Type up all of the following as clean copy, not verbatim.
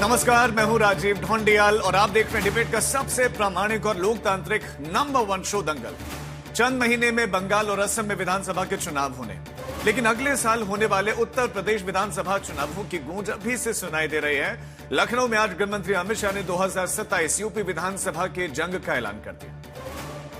नमस्कार, मैं हूं राजीव ढोंडियाल और आप देख रहे हैं डिबेट का सबसे प्रामाणिक और लोकतांत्रिक नंबर 1 शो दंगल। चंद महीने में बंगाल और असम में विधानसभा के चुनाव होने, लेकिन अगले साल होने वाले उत्तर प्रदेश विधानसभा चुनावों की गूंज अभी से सुनाई दे रही है। लखनऊ में आज गृहमंत्री अमित शाह ने 2027 यूपी विधानसभा के जंग का ऐलान कर दिया।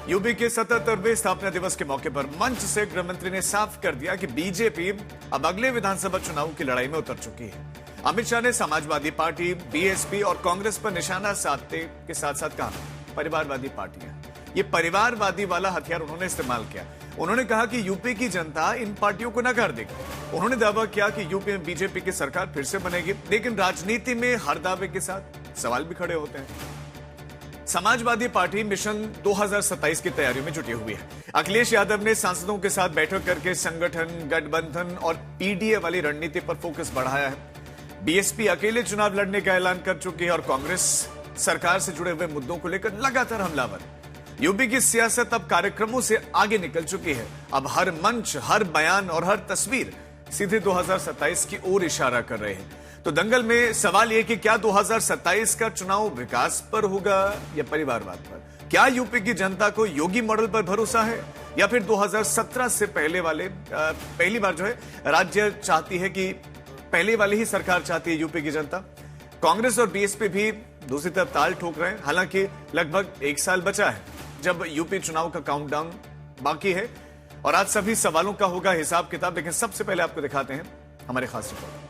यूपी के 77वें स्थापना दिवस के मौके पर मंच से गृहमंत्री ने साफ कर दिया कि बीजेपी अब अगले विधानसभा चुनावों की लड़ाई में उतर चुकी है। अमित शाह ने समाजवादी पार्टी, बीएसपी और कांग्रेस पर निशाना साधते के साथ साथ कहा परिवारवादी पार्टियां, ये परिवारवादी वाला हथियार उन्होंने इस्तेमाल किया। उन्होंने कहा कि यूपी की जनता इन पार्टियों को नकार देगी। उन्होंने दावा किया कि यूपी में बीजेपी की सरकार फिर से बनेगी, लेकिन राजनीति में हर दावे के साथ सवाल भी खड़े होते हैं। समाजवादी पार्टी मिशन 2027 की तैयारियों में जुटी हुई है। अखिलेश यादव ने सांसदों के साथ बैठक करके संगठन, गठबंधन और पीडीए वाली रणनीति पर फोकस बढ़ाया है। बीएसपी अकेले चुनाव लड़ने का ऐलान कर चुकी है और कांग्रेस सरकार से जुड़े हुए मुद्दों को लेकर लगातार हमलावर। यूपी की सियासत अब कार्यक्रमों से आगे निकल चुकी है। अब हर मंच, हर बयान और हर तस्वीर सीधे 2027 की ओर इशारा कर रहे हैं। तो दंगल में सवाल यह कि क्या 2027 का चुनाव विकास पर होगा या परिवारवाद पर? क्या यूपी की जनता को योगी मॉडल पर भरोसा है या फिर 2017 से पहली बार जो है राज्य चाहती है कि पहले वाली ही सरकार चाहती है यूपी की जनता? कांग्रेस और बीएसपी भी दूसरी तरफ ताल ठोक रहे हैं। हालांकि लगभग 1 साल बचा है जब यूपी चुनाव का काउंटडाउन बाकी है और आज सभी सवालों का होगा हिसाब किताब। लेकिन सबसे पहले आपको दिखाते हैं हमारे खास रिपोर्ट।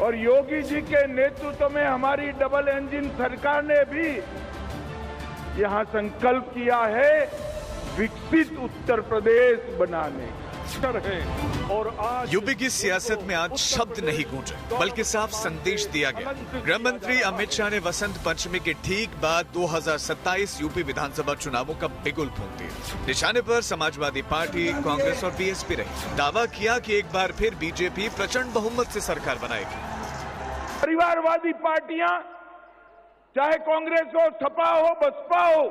और योगी जी के नेतृत्व में हमारी डबल इंजन सरकार ने भी यहां संकल्प किया है विकसित उत्तर प्रदेश बनाने और आज यूपी की सियासत में आज शब्द नहीं गूंजे बल्कि साफ संदेश दिया गया। गृह मंत्री अमित शाह ने वसंत पंचमी के ठीक बाद 2027 यूपी विधानसभा चुनावों का बिगुल फूंक दिया। निशाने पर समाजवादी पार्टी, कांग्रेस और बीएसपी रही। दावा किया कि एक बार फिर बीजेपी प्रचंड बहुमत से सरकार बनाएगी। परिवारवादी पार्टियां, चाहे कांग्रेस हो, सपा हो, बसपा हो,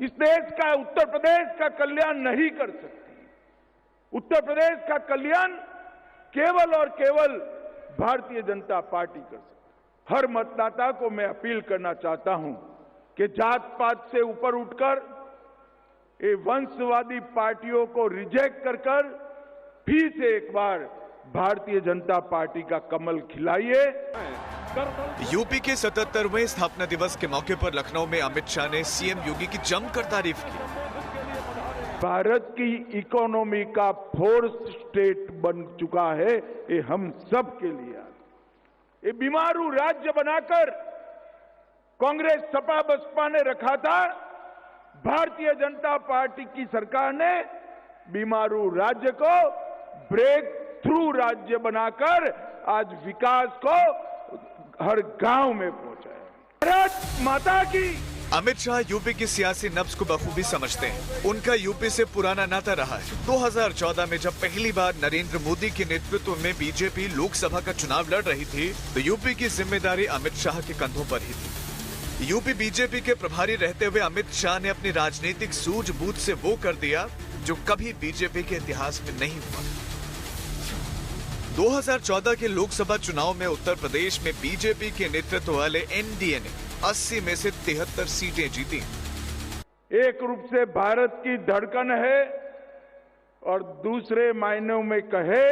इस देश का, उत्तर प्रदेश का कल्याण नहीं कर सकती। उत्तर प्रदेश का कल्याण केवल और केवल भारतीय जनता पार्टी कर सकती। हर मतदाता को मैं अपील करना चाहता हूं कि जात पात से ऊपर उठकर ये वंशवादी पार्टियों को रिजेक्ट कर फिर से एक बार भारतीय जनता पार्टी का कमल खिलाइए। यूपी के 77वें स्थापना दिवस के मौके पर लखनऊ में अमित शाह ने सीएम योगी की जमकर तारीफ की। भारत की इकोनॉमी का फोर्थ स्टेट बन चुका है, ये हम सब के लिए। ये बीमारू राज्य बनाकर कांग्रेस, सपा, बसपा ने रखा था। भारतीय जनता पार्टी की सरकार ने बीमारू राज्य को ब्रेक थ्रू राज्य बनाकर आज विकास को हर गांव में पहुंचाया। भारत माता की। अमित शाह यूपी की सियासी नब्ज को बखूबी समझते हैं। उनका यूपी से पुराना नाता रहा है। 2014 में जब पहली बार नरेंद्र मोदी के नेतृत्व में बीजेपी लोकसभा का चुनाव लड़ रही थी तो यूपी की जिम्मेदारी अमित शाह के कंधों पर ही थी। यूपी बीजेपी के प्रभारी रहते हुए अमित शाह ने अपनी राजनीतिक सूझबूझ से वो कर दिया जो कभी बीजेपी के इतिहास में नहीं हुआ। 2014 के लोकसभा चुनाव में उत्तर प्रदेश में बीजेपी के नेतृत्व वाले एनडीए ने 80 में से 73 सीटें जीती। एक रूप से भारत की धड़कन है और दूसरे मायनों में कहे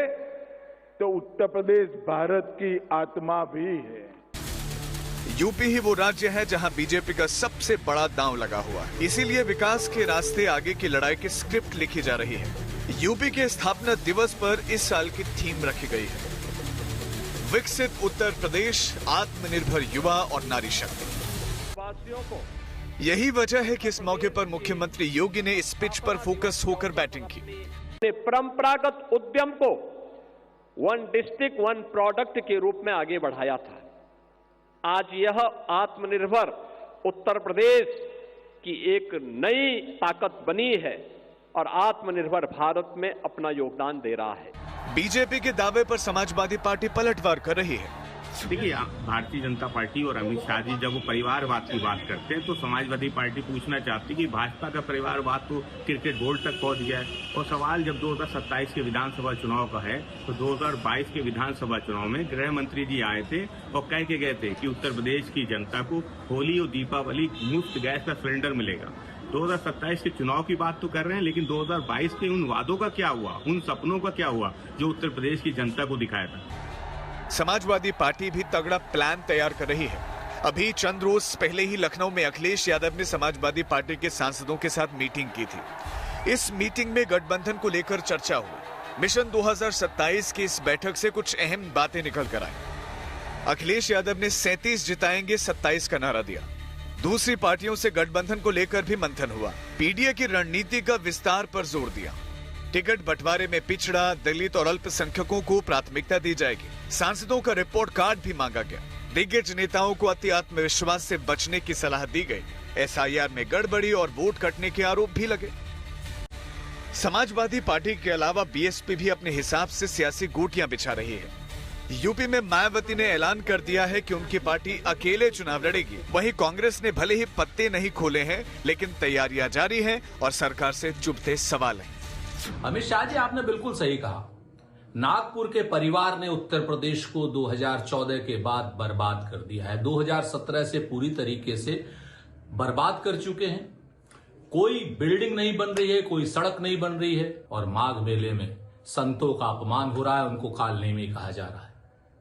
तो उत्तर प्रदेश भारत की आत्मा भी है। यूपी ही वो राज्य है जहां बीजेपी का सबसे बड़ा दांव लगा हुआ है। इसीलिए विकास के रास्ते आगे की लड़ाई की स्क्रिप्ट लिखी जा रही है। यूपी के स्थापना दिवस पर इस साल की थीम रखी गई है विकसित उत्तर प्रदेश, आत्मनिर्भर युवा और नारी शक्ति। यही वजह है कि इस मौके पर मुख्यमंत्री योगी ने इस पिच पर फोकस होकर बैटिंग की। परंपरागत उद्यम को वन डिस्ट्रिक्ट वन प्रोडक्ट के रूप में आगे बढ़ाया था। आज यह आत्मनिर्भर उत्तर प्रदेश की एक नई ताकत बनी है और आत्मनिर्भर भारत में अपना योगदान दे रहा है। बीजेपी के दावे पर समाजवादी पार्टी पलटवार कर रही है। देखिए, भारतीय जनता पार्टी और अमित शाह जी जब वो परिवारवाद की बात करते हैं तो समाजवादी पार्टी पूछना चाहती है कि भाजपा का परिवारवाद तो क्रिकेट बोर्ड तक पहुंच गया है। और सवाल जब 2027 के विधानसभा चुनाव का है तो 2022 के विधानसभा चुनाव में गृह मंत्री जी आए थे और कह के गए थे कि उत्तर प्रदेश की जनता को होली और दीपावली मुफ्त गैस का सिलेंडर मिलेगा। 2027 के चुनाव की बात तो कर रहे हैं, लेकिन 2022 के उन वादों का क्या हुआ, उन सपनों का क्या हुआ जो उत्तर प्रदेश की जनता को दिखाया था। समाजवादी पार्टी भी तगड़ा प्लान तैयार कर रही है। अभी चंद रोज पहले ही लखनऊ में अखिलेश यादव ने समाजवादी पार्टी के सांसदों के साथ मीटिंग की थी। इस मीटिंग में गठबंधन को लेकर चर्चा हुई। मिशन 2027 की इस बैठक से कुछ अहम बातें निकल कर आई। अखिलेश यादव ने 37 जिताएंगे 27 का नारा दिया। दूसरी पार्टियों से गठबंधन को लेकर भी मंथन हुआ। पीडीए की रणनीति का विस्तार पर जोर दिया। टिकट बंटवारे में पिछड़ा, दलित और अल्पसंख्यकों को प्राथमिकता दी जाएगी। सांसदों का रिपोर्ट कार्ड भी मांगा गया। दिग्गज नेताओं को अति आत्मविश्वास से बचने की सलाह दी गई। एसआईआर में गड़बड़ी और वोट कटने के आरोप भी लगे। समाजवादी पार्टी के अलावा बीएसपी भी अपने हिसाब से सियासी गोटियां बिछा रही है। यूपी में मायावती ने ऐलान कर दिया है कि उनकी पार्टी अकेले चुनाव लड़ेगी। वहीं कांग्रेस ने भले ही पत्ते नहीं खोले हैं, लेकिन तैयारियां जारी हैं और सरकार से चुभते सवाल हैं। अमित शाह जी, आपने बिल्कुल सही कहा। नागपुर के परिवार ने उत्तर प्रदेश को 2014 के बाद बर्बाद कर दिया है। 2017 से पूरी तरीके से बर्बाद कर चुके हैं। कोई बिल्डिंग नहीं बन रही है, कोई सड़क नहीं बन रही है और माघ मेले में संतों का अपमान हो रहा है, उनको कालनेमी कहा जा रहा है।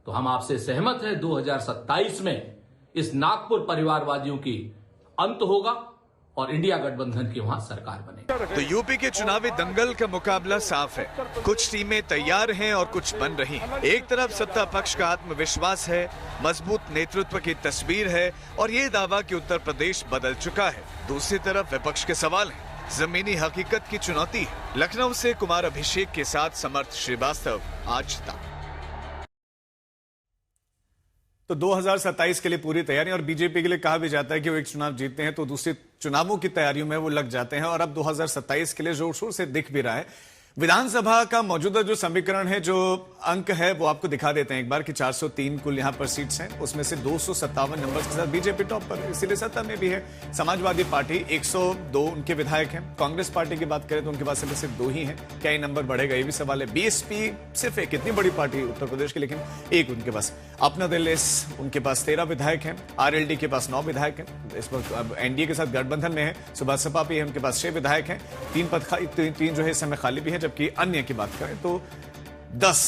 तो हम आपसे सहमत हैं, 2027 में इस नागपुर परिवारवादियों की अंत होगा और इंडिया गठबंधन की वहां सरकार बनेगी। तो यूपी के चुनावी दंगल का मुकाबला साफ है। कुछ टीमें तैयार हैं और कुछ बन रही हैं। एक तरफ सत्ता पक्ष का आत्मविश्वास है, मजबूत नेतृत्व की तस्वीर है और ये दावा कि उत्तर प्रदेश बदल चुका है। दूसरी तरफ विपक्ष के सवाल हैं, जमीनी हकीकत की चुनौती है। लखनऊ से कुमार अभिषेक के साथ समर्थ श्रीवास्तव, आज तक। तो 2027 के लिए पूरी तैयारी, और बीजेपी के लिए कहा भी जाता है कि वो एक चुनाव जीतते हैं तो दूसरे चुनावों की तैयारियों में वो लग जाते हैं और अब 2027 के लिए जोर शोर से दिख भी रहा है। विधानसभा का मौजूदा जो समीकरण है, जो अंक है, वो आपको दिखा देते हैं एक बार कि 403 कुल यहां पर सीट्स हैं, उसमें से 257 नंबर के साथ बीजेपी टॉप पर है, इसीलिए सत्ता में भी है। समाजवादी पार्टी 102 उनके विधायक हैं। कांग्रेस पार्टी की बात करें तो उनके पास सिर्फ 2 ही हैं। क्या ये नंबर बढ़ेगा, ये भी सवाल है। बीएसपी सिर्फ एक, इतनी बड़ी पार्टी उत्तर प्रदेश की, लेकिन एक उनके पास। अपना दल उनके पास 13 विधायक हैं। आरएलडी के पास 9 विधायक हैं। इस पर एनडीए के साथ गठबंधन में है। सुबह सपा भी है, उनके पास 6 विधायक हैं। 3 पद तीन जो है इस समय खाली भी है, जबकि अन्य की बात करें तो 10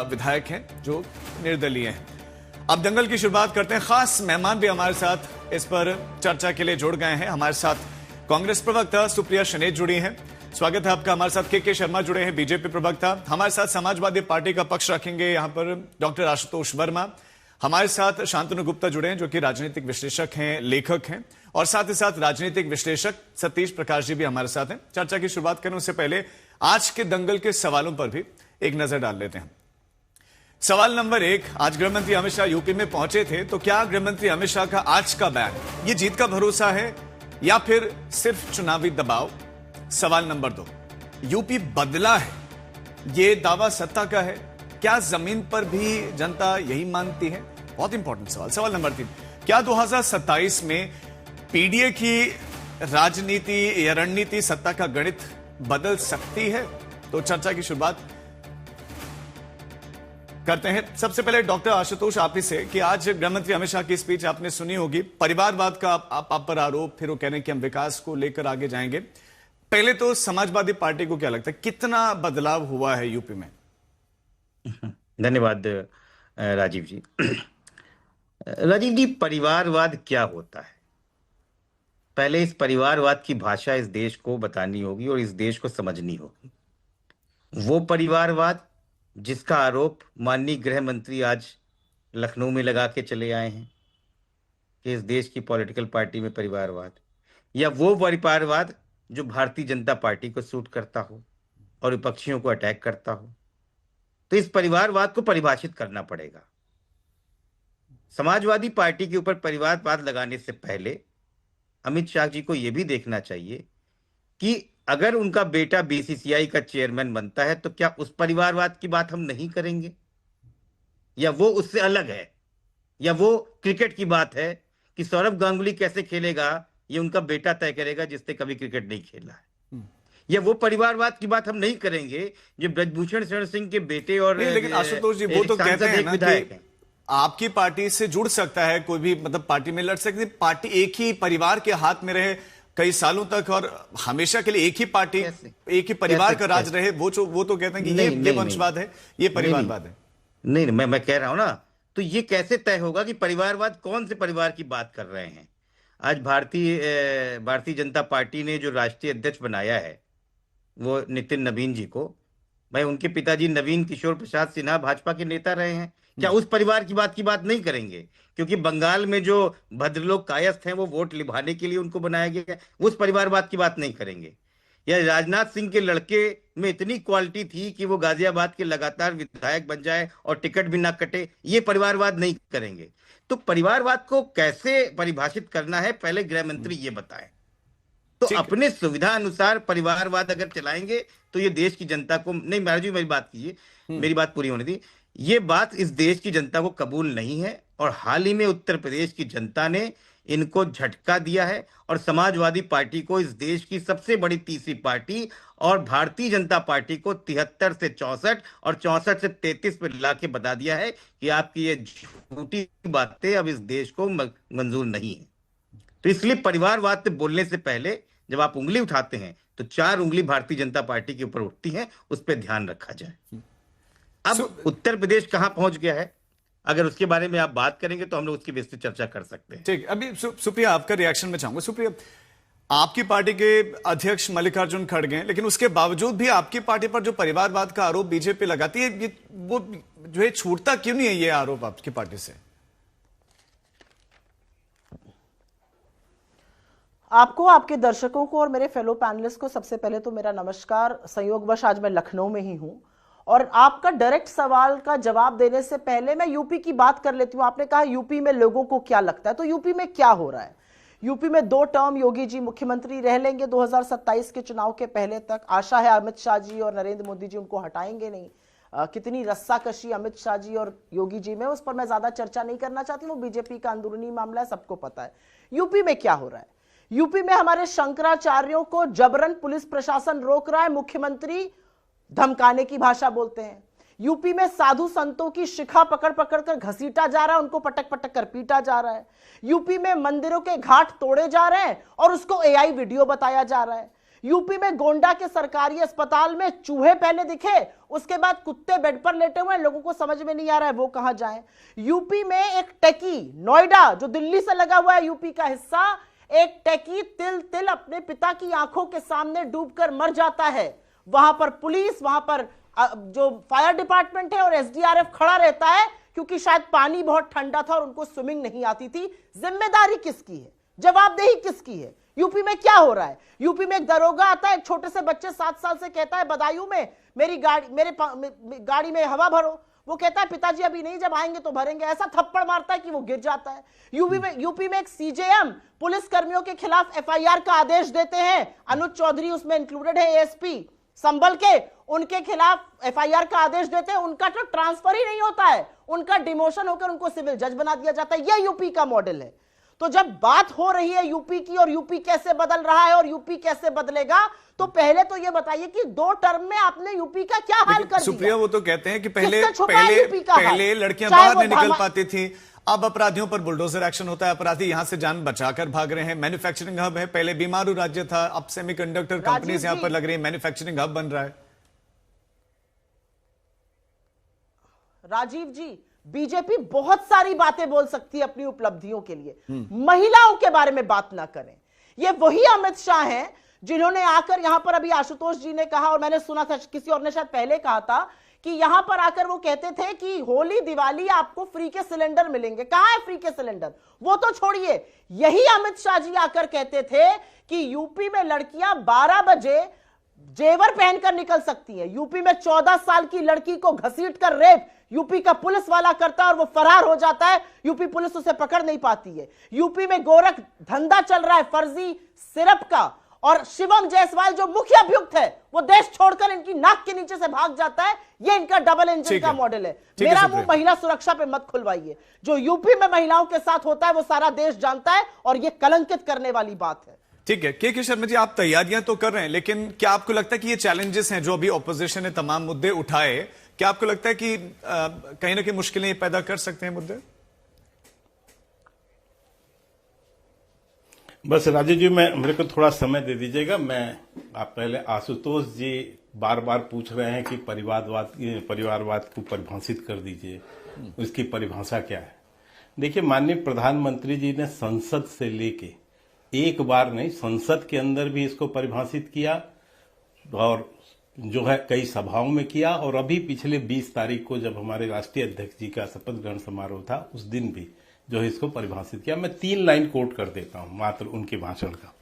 विधायक हैं जो निर्दलीय हैं। अब दंगल की शुरुआत करते हैं। खास मेहमान भी हमारे साथ इस पर चर्चा के लिए जुड़ गए हैं। हमारे साथ कांग्रेस प्रवक्ता सुप्रिया शनेज जुड़ी हैं, स्वागत है आपका। हमारे साथ के शर्मा जुड़े हैं, बीजेपी प्रवक्ता। हमारे साथ समाजवादी पार्टी का पक्ष रखेंगे यहां पर डॉक्टर आशुतोष वर्मा। हमारे साथ शांतनु गुप्ता जुड़े हैं, जो कि राजनीतिक विश्लेषक हैं, लेखक हैं, और साथ ही साथ राजनीतिक विश्लेषक सतीश प्रकाश जी भी हमारे साथ हैं। चर्चा की शुरुआत करने उससे पहले आज के दंगल के सवालों पर भी एक नजर डाल लेते हैं। सवाल नंबर 1, आज गृहमंत्री अमित शाह यूपी में पहुंचे थे, तो क्या गृहमंत्री अमित शाह का आज का बयान ये जीत का भरोसा है या फिर सिर्फ चुनावी दबाव? सवाल नंबर 2, यूपी बदला है, ये दावा सत्ता का है? क्या जमीन पर भी जनता यही मानती है? बहुत इंपॉर्टेंट सवाल। सवाल नंबर 3, क्या 2027 में पीडीए की राजनीति या रणनीति, सत्ता का गणित बदल सकती है? तो चर्चा की शुरुआत करते हैं। सबसे पहले डॉक्टर आशुतोष आप ही से, कि आज गृहमंत्री अमित शाह की स्पीच आपने सुनी होगी, परिवारवाद का आप पर आरोप, फिर वो कह रहे हैं कि हम विकास को लेकर आगे जाएंगे। पहले तो समाजवादी पार्टी को क्या लगता है, कितना बदलाव हुआ है यूपी में? धन्यवाद राजीव जी। राजीव जी, परिवारवाद क्या होता है? पहले इस परिवारवाद की भाषा इस देश को बतानी होगी और इस देश को समझनी होगी। वो परिवारवाद जिसका आरोप माननीय गृह मंत्री आज लखनऊ में लगा के चले आए हैं कि इस देश की पॉलिटिकल पार्टी में परिवारवाद, या वो परिवारवाद जो भारतीय जनता पार्टी को सूट करता हो और विपक्षियों को अटैक करता हो। तो इस परिवारवाद को परिभाषित करना पड़ेगा। समाजवादी पार्टी के ऊपर परिवारवाद लगाने से पहले अमित शाह जी को यह भी देखना चाहिए कि अगर उनका बेटा बीसीसीआई का चेयरमैन बनता है तो क्या उस परिवारवाद की बात हम नहीं करेंगे? या वो उससे अलग है, या वो क्रिकेट की बात है कि सौरभ गांगुली कैसे खेलेगा ये उनका बेटा तय करेगा जिसने कभी क्रिकेट नहीं खेला है। या वो परिवारवाद की बात हम नहीं करेंगे जो ब्रजभूषण शरण सिंह के बेटे और लेकिन आशुतोष जी वो तो कहते हैं ना कि आपकी पार्टी से जुड़ सकता है कोई भी, मतलब पार्टी में लड़ सकती है, पार्टी एक ही परिवार के हाथ में रहे कई सालों तक और हमेशा के लिए एक ही पार्टी एक ही परिवार का राज रहे, वो तो कहते हैं कि ये वंशवाद है, ये परिवारवाद है। नहीं, मैं कह रहा हूं ना, तो ये कैसे तय होगा कि परिवारवाद कौन से परिवार की बात कर रहे हैं? आज भारतीय जनता पार्टी ने जो राष्ट्रीय अध्यक्ष बनाया है वो नितिन नवीन जी को, भाई उनके पिताजी नवीन किशोर प्रसाद सिन्हा भाजपा के नेता रहे हैं। क्या उस परिवार की बात नहीं करेंगे? क्योंकि बंगाल में जो भद्रलोक कायस्थ हैं वो वोट निभाने के लिए उनको बनाया गया, उस परिवारवाद की बात नहीं करेंगे। या राजनाथ सिंह के लड़के में इतनी क्वालिटी थी कि वो गाजियाबाद के लगातार विधायक बन जाए और टिकट भी ना कटे, ये परिवारवाद नहीं करेंगे। तो परिवारवाद को कैसे परिभाषित करना है पहले गृह मंत्री ये बताएं। तो अपने सुविधा अनुसार परिवारवाद अगर चलाएंगे तो ये देश की जनता को नहीं, महाराज जी मेरी बात कीजिए, मेरी बात पूरी होने दी। ये बात इस देश की जनता को कबूल नहीं है और हाल ही में उत्तर प्रदेश की जनता ने इनको झटका दिया है और समाजवादी पार्टी को इस देश की सबसे बड़ी तीसरी पार्टी और भारतीय जनता पार्टी को 73 से 64 और 64 से 33 पर लाके बता दिया है कि आपकी ये झूठी बातें अब इस देश को मंजूर नहीं है। तो इसलिए परिवारवाद से बोलने से पहले जब आप उंगली उठाते हैं तो 4 उंगली भारतीय जनता पार्टी के ऊपर उठती हैं, उस पर ध्यान रखा जाए। अब उत्तर प्रदेश कहां पहुंच गया है, अगर उसके बारे में आप बात करेंगे तो हम लोग उसकी विस्तृत चर्चा कर सकते हैं। ठीक, अभी सुप्रिया आपका रिएक्शन में चाहूंगा। सुप्रिया, आपकी पार्टी के अध्यक्ष मल्लिकार्जुन खड़गे हैं, लेकिन उसके बावजूद भी आपकी पार्टी पर जो परिवारवाद का आरोप बीजेपी लगाती है, ये वो जो है छूटता क्यों नहीं है ये आरोप आपकी पार्टी से? आपको, आपके दर्शकों को और मेरे फेलो पैनलिस्ट को सबसे पहले तो मेरा नमस्कार। संयोगवश आज मैं लखनऊ में ही हूं और आपका डायरेक्ट सवाल का जवाब देने से पहले मैं यूपी की बात कर लेती हूं। आपने कहा यूपी में लोगों को क्या लगता है, तो यूपी में क्या हो रहा है? यूपी में 2 टर्म योगी जी मुख्यमंत्री रह लेंगे 2027 के चुनाव के पहले तक। आशा है अमित शाह जी और नरेंद्र मोदी जी उनको हटाएंगे नहीं। कितनी रस्साकशी अमित शाह जी और योगी जी में, उस पर मैं ज्यादा चर्चा नहीं करना चाहती, वो बीजेपी का अंदरूनी मामला है, सबको पता है। यूपी में क्या हो रहा है? यूपी में हमारे शंकराचार्यों को जबरन पुलिस प्रशासन रोक रहा है, मुख्यमंत्री धमकाने की भाषा बोलते हैं। यूपी में साधु संतों की शिखा पकड़ पकड़ कर घसीटा जा रहा है, उनको पटक पटक कर पीटा जा रहा है। यूपी में मंदिरों के घाट तोड़े जा रहे हैं और उसको एआई वीडियो बताया जा रहा है। यूपी में गोंडा के सरकारी अस्पताल में चूहे पहले दिखे, उसके बाद कुत्ते बेड पर लेटे हुए हैं, लोगों को समझ में नहीं आ रहा है वो कहां जाएं। यूपी में एक टेकी, नोएडा जो दिल्ली से लगा हुआ है यूपी का हिस्सा, एक टेकी तिल तिल अपने पिता की आंखों के सामने डूबकर मर जाता है। वहां पर पुलिस, वहां पर जो फायर डिपार्टमेंट है और एसडीआरएफ खड़ा रहता है, क्योंकि शायद पानी बहुत ठंडा था और उनको स्विमिंग नहीं आती थी। जिम्मेदारी किसकी है? जवाबदेही किसकी है? यूपी में क्या हो रहा है? यूपी में एक दरोगा आता है, एक छोटे से बच्चे 7 साल से कहता है बदायूं में मेरी गाड़ी में हवा भरो। वो कहता है पिताजी अभी नहीं, जब आएंगे तो भरेंगे। ऐसा थप्पड़ मारता है कि वो गिर जाता है। यूपी में एक सीजेएम पुलिस कर्मियों के खिलाफ एफआईआर का आदेश देते हैं, अनुज चौधरी उसमें इंक्लूडेड है, एएसपी संभल के, उनके खिलाफ एफआईआर का आदेश देते हैं। उनका तो ट्रांसफर ही नहीं होता है, उनका डिमोशन होकर उनको सिविल जज बना दिया जाता है। यह यूपी का मॉडल है। तो जब बात हो रही है यूपी की और यूपी कैसे बदल रहा है और यूपी कैसे बदलेगा, तो पहले तो ये बताइए कि 2 टर्म में आपने यूपी का क्या हाल कर दिया? सुप्रिया, वो तो कहते हैं कि पहले लड़कियां बाहर नहीं निकल पाती थी, अब अपराधियों पर बुलडोजर एक्शन होता है, अपराधी यहां से जान बचाकर भाग रहे हैं। मैन्युफैक्चरिंग हब है, पहले बीमारू राज्य था, अब सेमीकंडक्टर कंपनीज यहां पर लग रही है, मैन्युफैक्चरिंग हब बन रहा है। राजीव जी, बीजेपी बहुत सारी बातें बोल सकती है अपनी उपलब्धियों के लिए, महिलाओं के बारे में बात ना करें। ये वही अमित शाह हैं जिन्होंने आकर यहां पर, अभी आशुतोष जी ने कहा और मैंने सुना था किसी और ने शायद पहले कहा था, कि यहां पर आकर वो कहते थे कि होली दिवाली आपको फ्री के सिलेंडर मिलेंगे। कहां है फ्री के सिलेंडर? वो तो छोड़िए, यही अमित शाह जी आकर कहते थे कि यूपी में लड़कियां 12 बजे जेवर पहनकर निकल सकती हैं। यूपी में 14 साल की लड़की को घसीटकर रेप यूपी का पुलिस वाला करता है और वो फरार हो जाता है, यूपी पुलिस उसे पकड़ नहीं पाती है। यूपी में गोरख धंधा चल रहा है फर्जी सिरप का, और शिवम जायसवाल जो मुख्य अभियुक्त है वो देश छोड़कर इनकी नाक के नीचे से भाग जाता है। ये इनका डबल इंजन का मॉडल है। मेरा मुंह महिला सुरक्षा पे मत खुलवाइए। जो यूपी में महिलाओं के साथ होता है वो सारा देश जानता है और ये कलंकित करने वाली बात है। ठीक है के शर्मा जी, आप तैयारियां तो कर रहे हैं, लेकिन क्या आपको लगता है कि ये चैलेंजेस हैं जो अभी ऑपोजिशन ने तमाम मुद्दे उठाए, क्या आपको लगता है कि कहीं ना कहीं मुश्किलें पैदा कर सकते हैं मुद्दे? बस राजीव जी, मेरे को थोड़ा समय दे दीजिएगा। आप पहले आशुतोष जी बार बार पूछ रहे हैं कि परिवारवाद को परिभाषित कर दीजिए, उसकी परिभाषा क्या है। देखिए, माननीय प्रधानमंत्री जी ने संसद से लेके एक बार नहीं, संसद के अंदर भी इसको परिभाषित किया और जो है कई सभाओं में किया, और अभी पिछले 20 तारीख को जब हमारे राष्ट्रीय अध्यक्ष जी का शपथ ग्रहण समारोह था उस दिन भी जो है इसको परिभाषित किया। मैं 3 लाइन कोट कर देता हूं मात्र उनके भाषण का।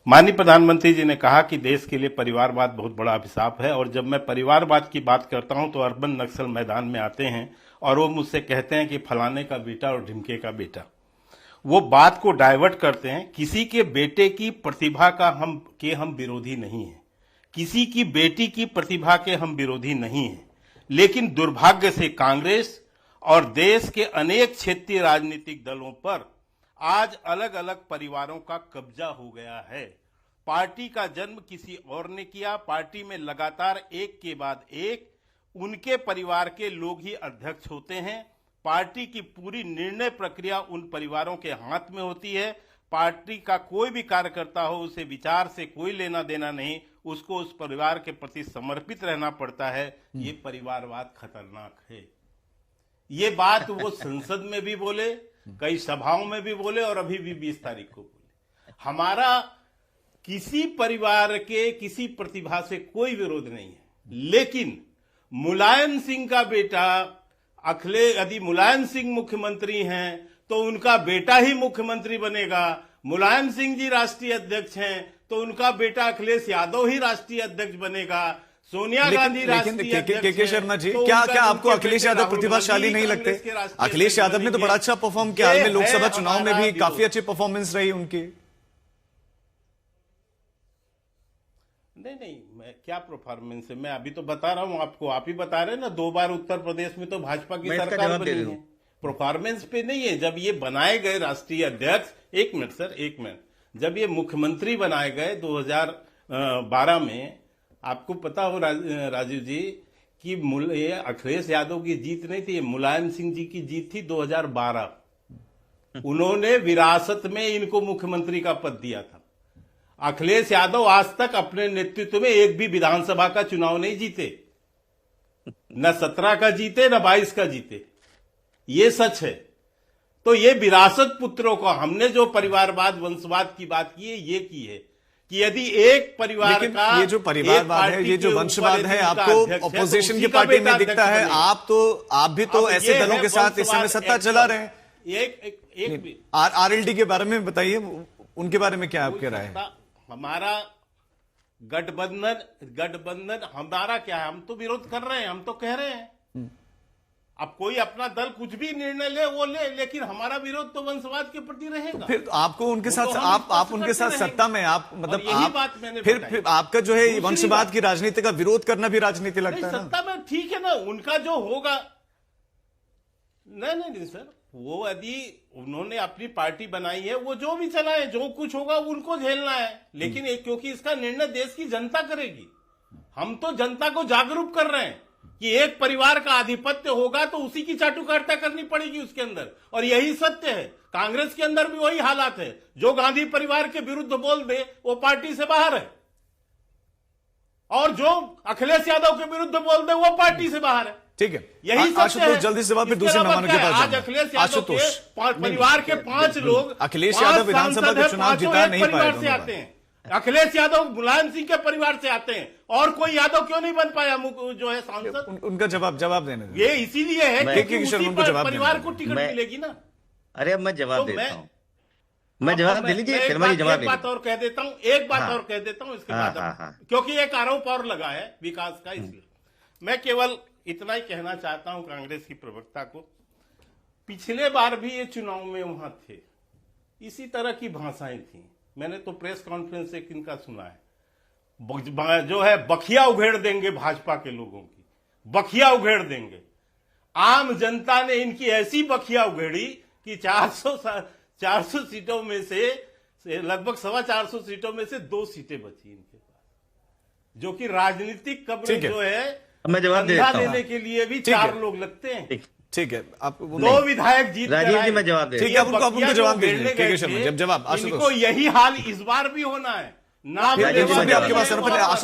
माननीय प्रधानमंत्री जी ने कहा कि देश के लिए परिवारवाद बहुत बड़ा अभिशाप है, और जब मैं परिवारवाद की बात करता हूं तो अर्बन नक्सल मैदान में आते हैं और वो मुझसे कहते हैं कि फलाने का बेटा और ढिमके का बेटा। वो बात को डाइवर्ट करते हैं। किसी के बेटे की प्रतिभा का हम विरोधी नहीं है, किसी की बेटी की प्रतिभा के हम विरोधी नहीं है, लेकिन दुर्भाग्य से कांग्रेस और देश के अनेक क्षेत्रीय राजनीतिक दलों पर आज अलग अलग परिवारों का कब्जा हो गया है। पार्टी का जन्म किसी और ने किया, पार्टी में लगातार एक के बाद एक उनके परिवार के लोग ही अध्यक्ष होते हैं। पार्टी की पूरी निर्णय प्रक्रिया उन परिवारों के हाथ में होती है। पार्टी का कोई भी कार्यकर्ता हो, उसे विचार से कोई लेना देना नहीं, उसको उस परिवार के प्रति समर्पित रहना पड़ता है। ये परिवारवाद खतरनाक है। ये बात वो संसद में भी बोले, कई सभाओं में भी बोले, और अभी भी 20 तारीख को बोले। हमारा किसी परिवार के किसी प्रतिभा से कोई विरोध नहीं है, लेकिन मुलायम सिंह का बेटा यदि मुलायम सिंह मुख्यमंत्री हैं तो उनका बेटा ही मुख्यमंत्री बनेगा। मुलायम सिंह जी राष्ट्रीय अध्यक्ष हैं तो उनका बेटा अखिलेश यादव ही राष्ट्रीय अध्यक्ष बनेगा। सोनिया गांधी राष्ट्रीय अध्यक्ष के शर्मा जी, क्या आपको अखिलेश यादव प्रतिभाशाली नहीं लगते? अखिलेश यादव ने तो बड़ा अच्छा परफॉर्म किया, हाल में लोकसभा चुनाव में भी काफी अच्छी परफॉर्मेंस रही उनकी। नहीं, मैं क्या परफॉर्मेंस है, मैं अभी तो बता रहा हूं आपको। आप ही बता रहे हैं ना, 2 बार उत्तर प्रदेश में तो भाजपा की सरकार बनी है। परफॉर्मेंस पे नहीं है। जब ये बनाए गए राष्ट्रीय अध्यक्ष, एक मिनट, जब ये मुख्यमंत्री बनाए गए 2012 में, आपको पता हो राजीव जी कि ये अखिलेश यादव की जीत नहीं थी, ये मुलायम सिंह जी की जीत थी 2012। उन्होंने विरासत में इनको मुख्यमंत्री का पद दिया था। अखिलेश यादव आज तक अपने नेतृत्व में एक भी विधानसभा का चुनाव नहीं जीते, न 17 का जीते न 22 का जीते। ये सच है। तो ये विरासत पुत्रों का, हमने जो परिवारवाद वंशवाद की बात की है, ये की है कि यदि एक परिवार का, ये जो परिवारवाद है, ये जो वंशवाद है, आपको ऑपोजिशन की पार्टी में दिखता है। आप भी तो ऐसे दलों के साथ इस समय सत्ता चला रहे हैं। आरएलडी के बारे में बताइए, उनके बारे में क्या आपकी राय है? हमारा गठबंधन हमारा क्या है? हम तो विरोध कर रहे हैं, हम तो कह रहे हैं। अब कोई अपना दल कुछ भी निर्णय ले वो ले, लेकिन हमारा विरोध तो वंशवाद के प्रति रहेगा। फिर आपको उनके साथ, आप उनके साथ सत्ता में, आप मतलब यही बात मैंने फिर आपका जो है वंशवाद की राजनीति का विरोध करना भी राजनीति लगता है। सत्ता में ठीक है ना, उनका जो होगा। नहीं सर, वो यदि उन्होंने अपनी पार्टी बनाई है, वो जो भी चलाए, जो कुछ होगा उनको झेलना है। लेकिन क्योंकि इसका निर्णय देश की जनता करेगी। हम तो जनता को जागरूक कर रहे हैं कि एक परिवार का आधिपत्य होगा तो उसी की चाटुकारिता करनी पड़ेगी उसके अंदर, और यही सत्य है। कांग्रेस के अंदर भी वही हालात है। जो गांधी परिवार के विरुद्ध बोल दे वो पार्टी से बाहर है, और जो अखिलेश यादव के विरुद्ध बोल दे वो पार्टी से बाहर है। ठीक है, यही सत्य है। जल्दी से फिर दूसरे मेहमानों के पास आज अखिलेश यादव के परिवार के 5 लोग, अखिलेश यादव विधानसभा के चुनाव जिता नहीं पाए, आते हैं। अखिलेश यादव मुलायम सिंह के परिवार से आते हैं, और कोई यादव क्यों नहीं बन पाया जो है सांसद? उनका जवाब देने दो। ये इसीलिए है कि उसी परिवार को टिकट मिलेगी ना। अरे अब मैं जवाब देता हूं, मैं जवाब दे लीजिए शर्मा जी, जवाब। एक बात और कह देता हूं, इसके बाद, क्योंकि एक आरोप और लगा है विकास का, इसलिए मैं केवल इतना ही कहना चाहता हूं कांग्रेस की प्रवक्ता को। पिछले बार भी ये चुनाव में वहां थे, इसी तरह की भाषाएं थी। मैंने तो प्रेस कॉन्फ्रेंस एक इनका सुना है, जो है बखिया उघेड़ देंगे भाजपा के लोगों की, बखिया उघेड़ देंगे। आम जनता ने इनकी ऐसी बखिया उघेड़ी कि 400 सीटों में से लगभग 425 सीटों में से 2 सीटें बची इनके पास, जो कि राजनीतिक कब्र जो है मैं जवाब देने के लिए भी 4 लोग लगते हैं। ठीक है, आप 2 विधायक जीत राजीव जी मैं जवाब दे, ठीक है, आप उनको जवाब दीजिए। जब जवाब इनको यही हाल इस बार भी होना है ना। आपके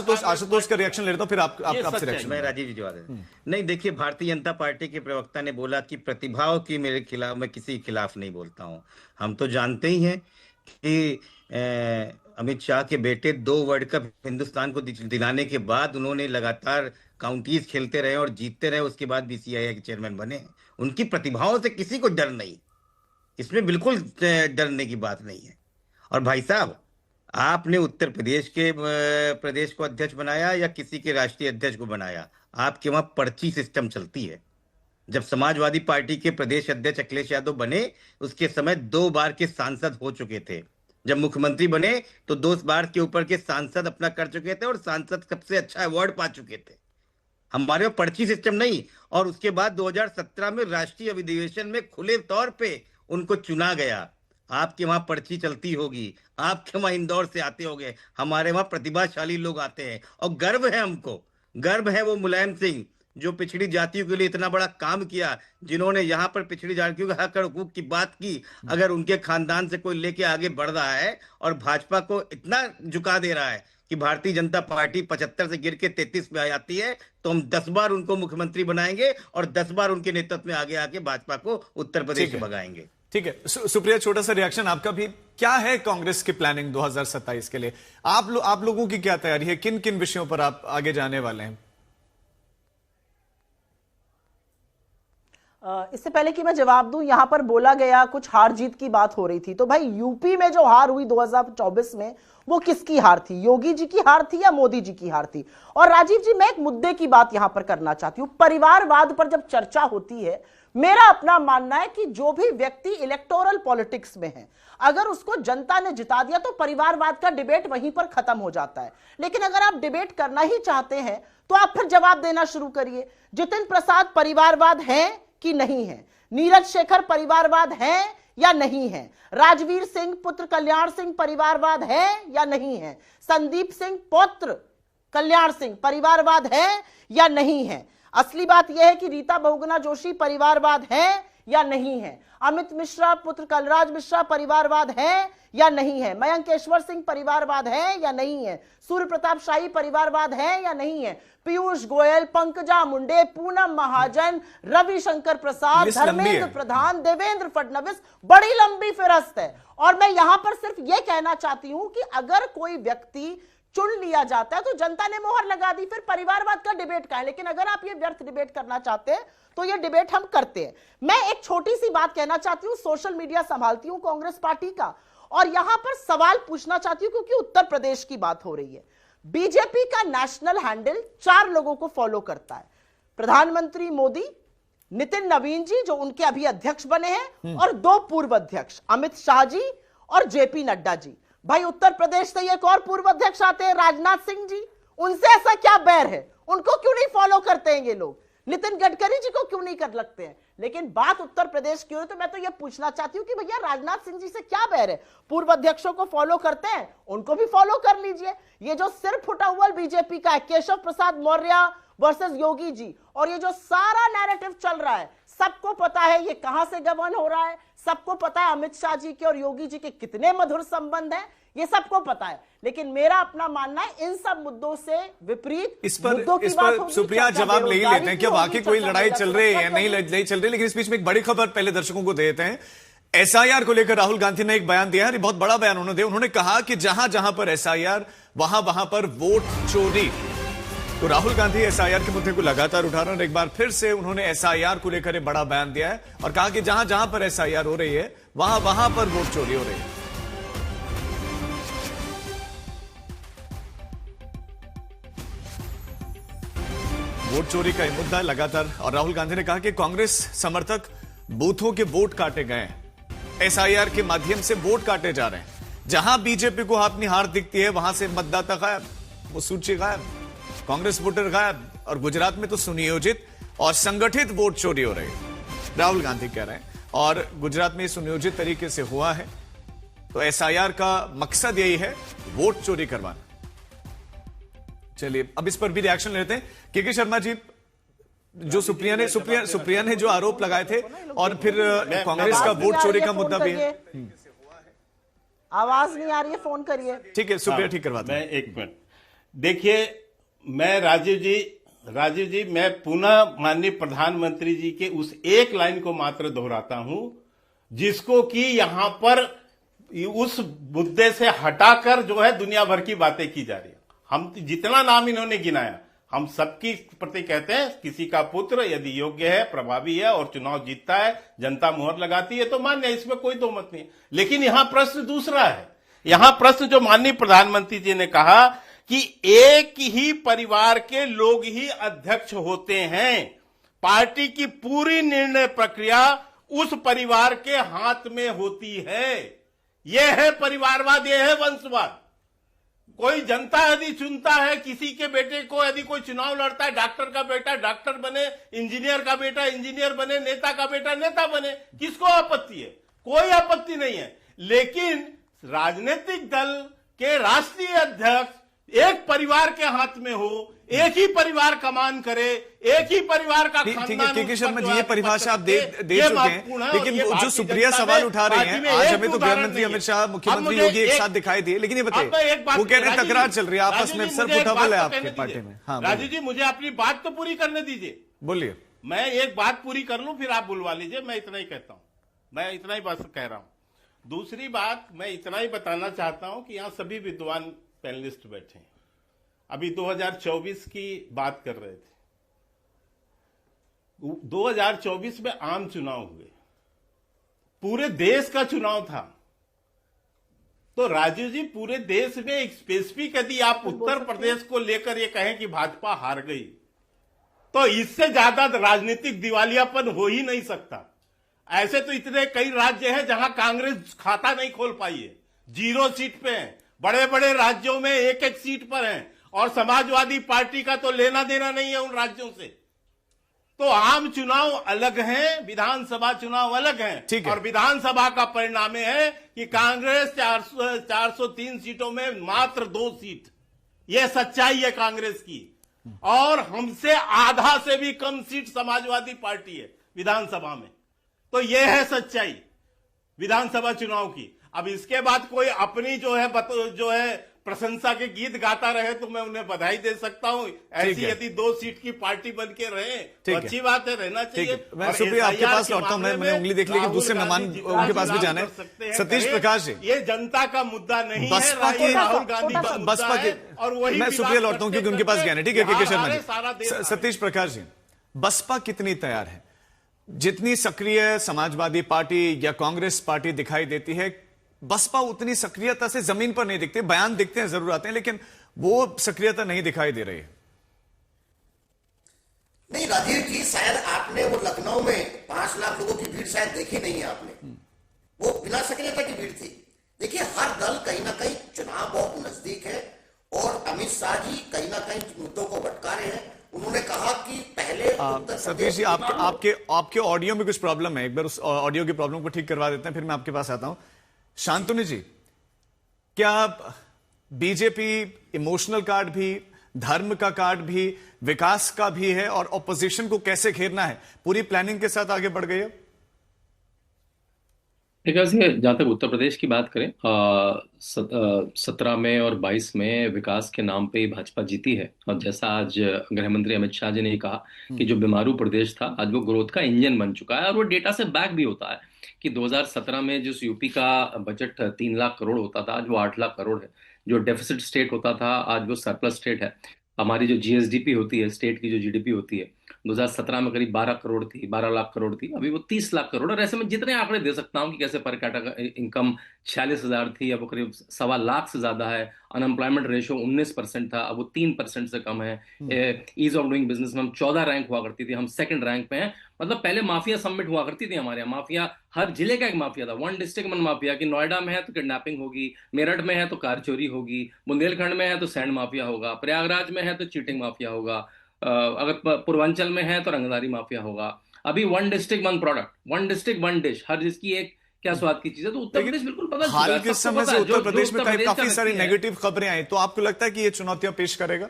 पास आशुतोष का रिएक्शन ले लेता हूं, फिर आपसे रिएक्शन। मैं राजीव जी जवाब दे। नहीं, देखिए, भारतीय जनता पार्टी के प्रवक्ता ने बोला कि प्रतिभाओं की मेरे खिलाफ, मैं किसी के खिलाफ नहीं बोलता हूं। हम तो जानते ही हैं कि अमित शाह के बेटे 2 वर्ल्ड कप हिंदुस्तान को दिलाने के बाद उन्होंने लगातार काउंटीज खेलते रहे और जीतते रहे, उसके बाद बीसीसीआई के चेयरमैन बने। उनकी प्रतिभाओं से किसी को डर नहीं, इसमें बिल्कुल डरने की बात नहीं है। और भाई साहब, आपने उत्तर प्रदेश को अध्यक्ष बनाया या किसी के राष्ट्रीय अध्यक्ष को बनाया? आपके वहां पर्ची सिस्टम चलती है। जब समाजवादी पार्टी के प्रदेश अध्यक्ष अखिलेश यादव बने, उसके समय 2 बार के सांसद हो चुके थे। जब मुख्यमंत्री बने तो 2 बार के ऊपर के सांसद अपना कर चुके थे और सांसद सबसे अच्छा अवार्ड पा चुके थे। हमारे वहां पर्ची सिस्टम नहीं। और उसके बाद 2017 में राष्ट्रीय अधिवेशन में खुले तौर पे उनको चुना गया। आपके वहां पर्ची चलती होगी, आपके वहां इंदौर से आते होंगे, हमारे वहां प्रतिभाशाली लोग आते हैं और गर्व है हमको। गर्व है वो मुलायम सिंह जो पिछड़ी जातियों के लिए इतना बड़ा काम किया, जिन्होंने यहाँ पर पिछड़ी जातियों के हक और हुकूक की बात की। अगर उनके खानदान से कोई लेके आगे बढ़ रहा है और भाजपा को इतना झुका दे रहा है कि भारतीय जनता पार्टी 75 से गिर के 33 पे आ जाती है, तो हम 10 बार उनको मुख्यमंत्री बनाएंगे और 10 बार उनके नेतृत्व में आगे आके भाजपा को उत्तर प्रदेश से भगाएंगे। ठीक है, सुप्रिया, छोटा सा रिएक्शन आपका भी। क्या है कांग्रेस की प्लानिंग 2027 के लिए? आप लोगों की क्या तैयारी है? किन किन विषयों पर आप आगे जाने वाले हैं? इससे पहले कि मैं जवाब दूं, यहां पर बोला गया कुछ हार जीत की बात हो रही थी। तो भाई, यूपी में जो हार हुई 2024 में, वो किसकी हार थी? योगी जी की हार थी या मोदी जी की हार थी? और राजीव जी, मैं एक मुद्दे की बात यहां पर करना चाहती हूं। परिवारवाद पर जब चर्चा होती है, मेरा अपना मानना है कि जो भी व्यक्ति इलेक्टोरल पॉलिटिक्स में है, अगर उसको जनता ने जिता दिया तो परिवारवाद का डिबेट वहीं पर खत्म हो जाता है। लेकिन अगर आप डिबेट करना ही चाहते हैं तो आप फिर जवाब देना शुरू करिए। जितिन प्रसाद परिवारवाद है कि नहीं है? नीरज शेखर परिवारवाद है या नहीं है? राजवीर सिंह पुत्र कल्याण सिंह परिवारवाद है या नहीं है? संदीप सिंह पौत्र कल्याण सिंह परिवारवाद है या नहीं है? असली बात यह है कि रीता बहुगुणा जोशी परिवारवाद है या नहीं है? अमित मिश्रा पुत्र कलराज मिश्रा परिवारवाद है या नहीं है? मयंकेश्वर सिंह परिवारवाद है या नहीं है? सूर्य प्रताप शाही परिवारवाद है या नहीं है? पीयूष गोयल, पंकजा मुंडे, पूनम महाजन, रविशंकर प्रसाद, धर्मेंद्र प्रधान, देवेंद्र फडणवीस, बड़ी लंबी फहरिस्त है। और मैं यहां पर सिर्फ यह कहना चाहती हूं कि अगर कोई व्यक्ति चुन लिया जाता है तो जनता ने मोहर लगा दी, फिर परिवारवाद का डिबेट का है। लेकिन अगर आप ये व्यर्थ डिबेट करना चाहते हैं तो ये डिबेट हम करते हैं। मैं एक छोटी सी बात कहना चाहती हूं, सोशल मीडिया संभालती हूं कांग्रेस पार्टी का, और यहां पर सवाल पूछना चाहती हूं क्योंकि उत्तर प्रदेश की बात हो रही है। बीजेपी का नेशनल हैंडल 4 लोगों को फॉलो करता है। प्रधानमंत्री मोदी, नितिन नवीन जी जो उनके अभी अध्यक्ष बने हैं, और 2 पूर्व अध्यक्ष अमित शाह जी और जेपी नड्डा जी। भाई, उत्तर प्रदेश से एक और पूर्व अध्यक्ष आते हैं, राजनाथ सिंह जी। उनसे ऐसा क्या बैर है? उनको क्यों नहीं फॉलो करते हैं ये लोग? नितिन गडकरी जी को क्यों नहीं कर लगते हैं? लेकिन बात उत्तर प्रदेश की हो तो मैं तो ये पूछना चाहती हूं कि भैया राजनाथ सिंह जी से क्या बैर है? पूर्व अध्यक्षों को फॉलो करते हैं, उनको भी फॉलो कर लीजिए। ये जो सिर फुटा हुआ बीजेपी का है, केशव प्रसाद मौर्य वर्सेस योगी जी, और ये जो सारा नैरेटिव चल रहा है, सबको पता है ये कहां से गवर्न हो रहा है। सबको पता है अमित शाह जी के और योगी जी के कितने मधुर संबंध हैं, ये सबको पता है। लेकिन मेरा अपना मानना है इन सब मुद्दों से विपरीत इस पर सुप्रिया जवाब ले ही लेते हैं कि वाकई कोई लड़ाई चल रही है या नहीं चल रही। लेकिन इस बीच में एक बड़ी खबर पहले दर्शकों को देते हैं। एसआईआर को लेकर राहुल गांधी ने एक बयान दिया है, बहुत बड़ा बयान उन्होंने कहा कि जहां जहां पर एसआईआर वहां पर वोट चोरी। तो राहुल गांधी एसआईआर के मुद्दे को लगातार उठा रहे हैं और एक बार फिर से उन्होंने एसआईआर को लेकर एक बड़ा बयान दिया है और कहा कि जहां जहां पर एसआईआर हो रही है वहां पर वोट चोरी हो रही है। वोट चोरी का मुद्दा लगातार, और राहुल गांधी ने कहा कि कांग्रेस समर्थक बूथों के वोट काटे गए हैं, एसआईआर के माध्यम से वोट काटे जा रहे हैं। जहां बीजेपी को अपनी हार दिखती है वहां से मतदाता गायब, वो सूची गायब, कांग्रेस वोटर गायब। और गुजरात में तो सुनियोजित और संगठित वोट चोरी हो रही है, राहुल गांधी कह रहे हैं। और गुजरात में सुनियोजित तरीके से हुआ है, तो एसआईआर का मकसद यही है, वोट चोरी करवाना। चलिए अब इस पर भी रिएक्शन लेते हैं। के शर्मा जी, जो सुप्रिया ने जो आरोप लगाए थे और फिर कांग्रेस का वोट चोरी का मुद्दा भी है। आवाज नहीं आ रही है, फोन करिए। ठीक है सुप्रिया, ठीक करवाते हैं। मैं एक मिनट देखिए, मैं राजीव जी मैं पुनः माननीय प्रधानमंत्री जी के उस एक लाइन को मात्र दोहराता हूं, जिसको कि यहां पर उस मुद्दे से हटाकर जो है दुनिया भर की बातें की जा रही है। हम जितना नाम इन्होंने गिनाया, हम सबकी प्रति कहते हैं, किसी का पुत्र यदि योग्य है, प्रभावी है और चुनाव जीतता है, जनता मुहर लगाती है तो मान्य है, इसमें कोई दो मत नहीं। लेकिन यहां प्रश्न दूसरा है। यहां प्रश्न जो माननीय प्रधानमंत्री जी ने कहा कि एक ही परिवार के लोग ही अध्यक्ष होते हैं, पार्टी की पूरी निर्णय प्रक्रिया उस परिवार के हाथ में होती है। यह है परिवारवाद, यह है वंशवाद। कोई जनता यदि चुनता है किसी के बेटे को, यदि कोई चुनाव लड़ता है, डॉक्टर का बेटा डॉक्टर बने, इंजीनियर का बेटा इंजीनियर बने, नेता का बेटा नेता बने, किसको आपत्ति है? कोई आपत्ति नहीं है। लेकिन राजनीतिक दल के राष्ट्रीय अध्यक्ष एक परिवार के हाथ में हो, एक ही परिवार कमान करे, एक ही परिवार का खानदान। के शर्मा जी, ये परिभाषा आप दे चुके हैं, लेकिन जो सुप्रिया सवाल उठा रही हैं, आज हमें तो गृहमंत्री अमित शाह, मुख्यमंत्री योगी एक साथ दिखाई दिए, लेकिन ये बताइए, वो कह रहे हैं तकरार चल रही है आपस में, सर उठावल है आपके पार्टी में। हाँ राजू जी, मुझे अपनी बात तो पूरी करने दीजिए। बोलिए। मैं एक बात पूरी कर लूं, फिर आप बुलवा लीजिए। मैं इतना ही कहता हूं, मैं इतना ही बस कह रहा हूं। दूसरी बात मैं इतना ही बताना चाहता हूं कि यहां सभी विद्वान पैनलिस्ट बैठे हैं। अभी 2024 की बात कर रहे थे। 2024 में आम चुनाव हुए, पूरे देश का चुनाव था। तो राजीव जी, पूरे देश में एक स्पेसिफिक यदि आप उत्तर प्रदेश को लेकर ये कहें कि भाजपा हार गई, तो इससे ज्यादा राजनीतिक दिवालियापन हो ही नहीं सकता। ऐसे तो इतने कई राज्य हैं जहां कांग्रेस खाता नहीं खोल पाई है, 0 सीट पे है। बड़े बड़े राज्यों में 1-1 सीट पर है, और समाजवादी पार्टी का तो लेना देना नहीं है उन राज्यों से। तो आम चुनाव अलग हैं, विधानसभा चुनाव अलग हैं। और विधानसभा का परिणाम है कि कांग्रेस 403 सीटों में मात्र 2 सीट, यह सच्चाई है कांग्रेस की। और हमसे आधा से भी कम सीट समाजवादी पार्टी है विधानसभा में। तो यह है सच्चाई विधानसभा चुनाव की। अब इसके बाद कोई अपनी जो है प्रशंसा के गीत गाता रहे तो मैं उन्हें बधाई दे सकता हूं। ऐसी यदि 2 सीट की पार्टी बन के रहे तो अच्छी बात है, रहना चाहिए। मैं सुप्रिया आपके पास लौटता हूं, मैंने उंगली देख ली कि दूसरे मेहमान उनके पास भी जाना है। सतीश प्रकाश जी, ये जनता का मुद्दा नहीं है, राहुल गांधी बसपा के, और वही मैं सुप्रिया लौटता हूं क्योंकि उनके पास ज्ञान है। ठीक है के शर्मा जी। सतीश प्रकाश जी, बसपा कितनी तैयार है? जितनी सक्रिय समाजवादी पार्टी या कांग्रेस पार्टी दिखाई देती है, बसपा उतनी सक्रियता से जमीन पर नहीं दिखते। बयान दिखते हैं, जरूर आते हैं, लेकिन वो सक्रियता नहीं दिखाई दे रही है। नहीं राजीव जी, शायद आपने वो लखनऊ में 5 लाख लोगों की भीड़ शायद देखी नहीं है आपने। वो बिना सक्रियता की भीड़ थी। देखिए, हर दल कहीं ना कहीं चुनाव बहुत नजदीक है, और अमित शाह जी कहीं ना कहीं मुद्दों को भटका रहे हैं। उन्होंने कहा कि पहले सतीश जी, आपके ऑडियो में कुछ प्रॉब्लम है, एक बार उस ऑडियो की प्रॉब्लम को ठीक करवा देते हैं, फिर मैं आपके पास आता हूं। शांतनु जी, क्या बीजेपी इमोशनल कार्ड भी, धर्म का कार्ड भी, विकास का भी है, और ऑपोजिशन को कैसे घेरना है पूरी प्लानिंग के साथ आगे बढ़ गई है? जहां तक उत्तर प्रदेश की बात करें, 17 में और 22 में विकास के नाम पे ही भाजपा जीती है। और जैसा आज गृह मंत्री अमित शाह जी ने कहा कि जो बीमारू प्रदेश था आज वो ग्रोथ का इंजन बन चुका है, और वो डेटा से बैक भी होता है कि 2017 में जिस यूपी का बजट 3 लाख करोड़ होता था, आज वो 8 लाख करोड़ है। जो डेफिसिट स्टेट होता था आज वो सरप्लस स्टेट है। हमारी जो जीएसडीपी होती है, स्टेट की जो जीडीपी होती है, 2017 में करीब 12 करोड़ थी, 12 लाख करोड़ थी, अभी वो 30 लाख करोड़। और ऐसे में जितने आंकड़े दे सकता हूं कि कैसे पर कैपिटा इनकम 46,000 थी, अब वो करीब 1.25 लाख से ज्यादा है। अनएम्प्लॉयमेंट रेशियो 19% था, अब वो 3% से कम है। ईज ऑफ डूइंग बिजनेस में हम 14 रैंक हुआ करती थी, हम 2nd रैंक पे हैं। मतलब पहले माफिया सबमिट हुआ करती थी हमारे यहाँ, माफिया हर जिले का एक माफिया था, 1 डिस्ट्रिक्ट वन माफिया, कि नोएडा में है तो किडनैपिंग होगी, मेरठ में है तो कार चोरी होगी, बुंदेलखंड में है तो सैंड माफिया होगा, प्रयागराज में है तो चीटिंग माफिया होगा, अगर पूर्वांचल में है तो रंगदारी माफिया होगा। अभी 1 डिस्ट्रिक्ट 1 प्रोडक्ट, 1 डिस्ट्रिक्ट 1 डिश, हर जिसकी एक क्या स्वाद की चीज है। तो उत्तर प्रदेश बिल्कुल बदल चुका है। हाल के समय से उत्तर प्रदेश में काफी सारी नेगेटिव खबरें आई, तो आपको लगता है कि ये चुनौतियां पेश करेगा?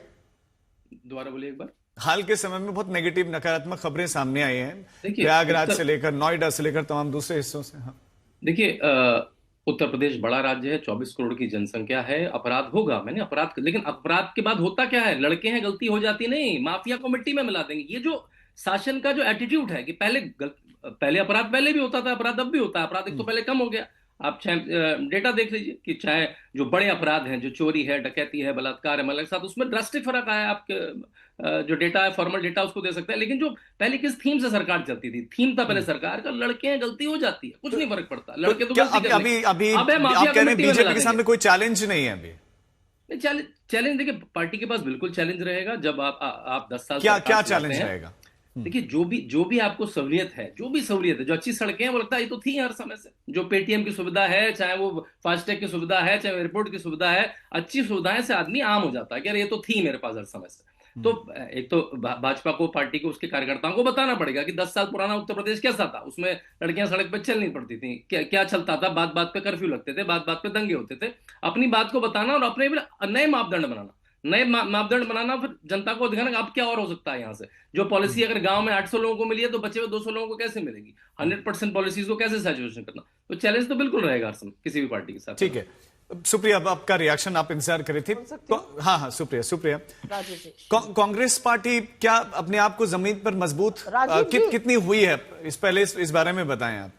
दोबारा बोलिए एक बार। हाल के समय में बहुत नेगेटिव नकारात्मक खबरें सामने आई हैं, प्रयागराज से लेकर नोएडा से लेकर तमाम दूसरे हिस्सों से। हाँ, देखिए, उत्तर प्रदेश बड़ा राज्य है, 24 करोड़ की जनसंख्या है, अपराध होगा, मैंने अपराध, लेकिन अपराध के बाद होता क्या है? लड़के हैं, गलती हो जाती नहीं, माफिया को मिट्टी में मिला देंगे। ये जो शासन का जो एटीट्यूड है कि पहले अपराध पहले भी होता था, अपराध अब भी होता है, अपराध एक तो पहले कम हो गया। आप डेटा देख लीजिए कि चाहे जो बड़े अपराध हैं, जो चोरी है, डकैती है, बलात्कार है, मतलब साथ, उसमें ड्रास्टिक फर्क आया। आपके जो डेटा है, फॉर्मल डेटा, उसको दे सकते हैं। लेकिन जो पहले किस थीम से सरकार चलती थी, थीम था पहले सरकार का, लड़के हैं, गलती हो जाती है, कुछ नहीं फर्क पड़ता, लड़के तो अभी आप कह रहे हैं बीजेपी के सामने कोई चैलेंज नहीं है अभी? चैलेंज देखिए, पार्टी के पास बिल्कुल चैलेंज रहेगा। जब आप 10 साल क्या चैलेंज रहेगा? देखिए, जो भी आपको सहूलियत है, जो अच्छी सड़कें हैं, वो लगता है ये तो थी हर समय से। जो पेटीएम की सुविधा है, चाहे वो फास्टैग की सुविधा है, चाहे एयरपोर्ट की सुविधा है, अच्छी सुविधाएं से आदमी आम हो जाता है कि अरे ये तो थी मेरे पास हर समय से। तो एक तो भाजपा को, पार्टी को, उसके कार्यकर्ताओं को बताना पड़ेगा कि 10 साल पुराना उत्तर प्रदेश कैसा था। उसमें लड़कियां सड़क पर चल नहीं पड़ती थी, क्या चलता था, बात बात पे कर्फ्यू लगते थे, बात बात पे दंगे होते थे। अपनी बात को बताना और अपने नए मापदंड बनाना, फिर जनता को दिखाना कि अब क्या और हो सकता है। यहाँ से जो पॉलिसी अगर गांव में 800 लोगों को मिली है, तो बचे हुए 200 लोगों को कैसे मिलेगी? 100% पॉलिसीज को कैसे सैचुरेशन करना? तो चैलेंज तो बिल्कुल रहेगा हर समय किसी भी पार्टी के साथ। ठीक है, सुप्रिया, अब आपका रिएक्शन आप इंतजार करे थे। हाँ, सुप्रिया, कांग्रेस पार्टी क्या अपने आप को जमीन पर मजबूत कितनी हुई है, इस बारे में बताएं आप।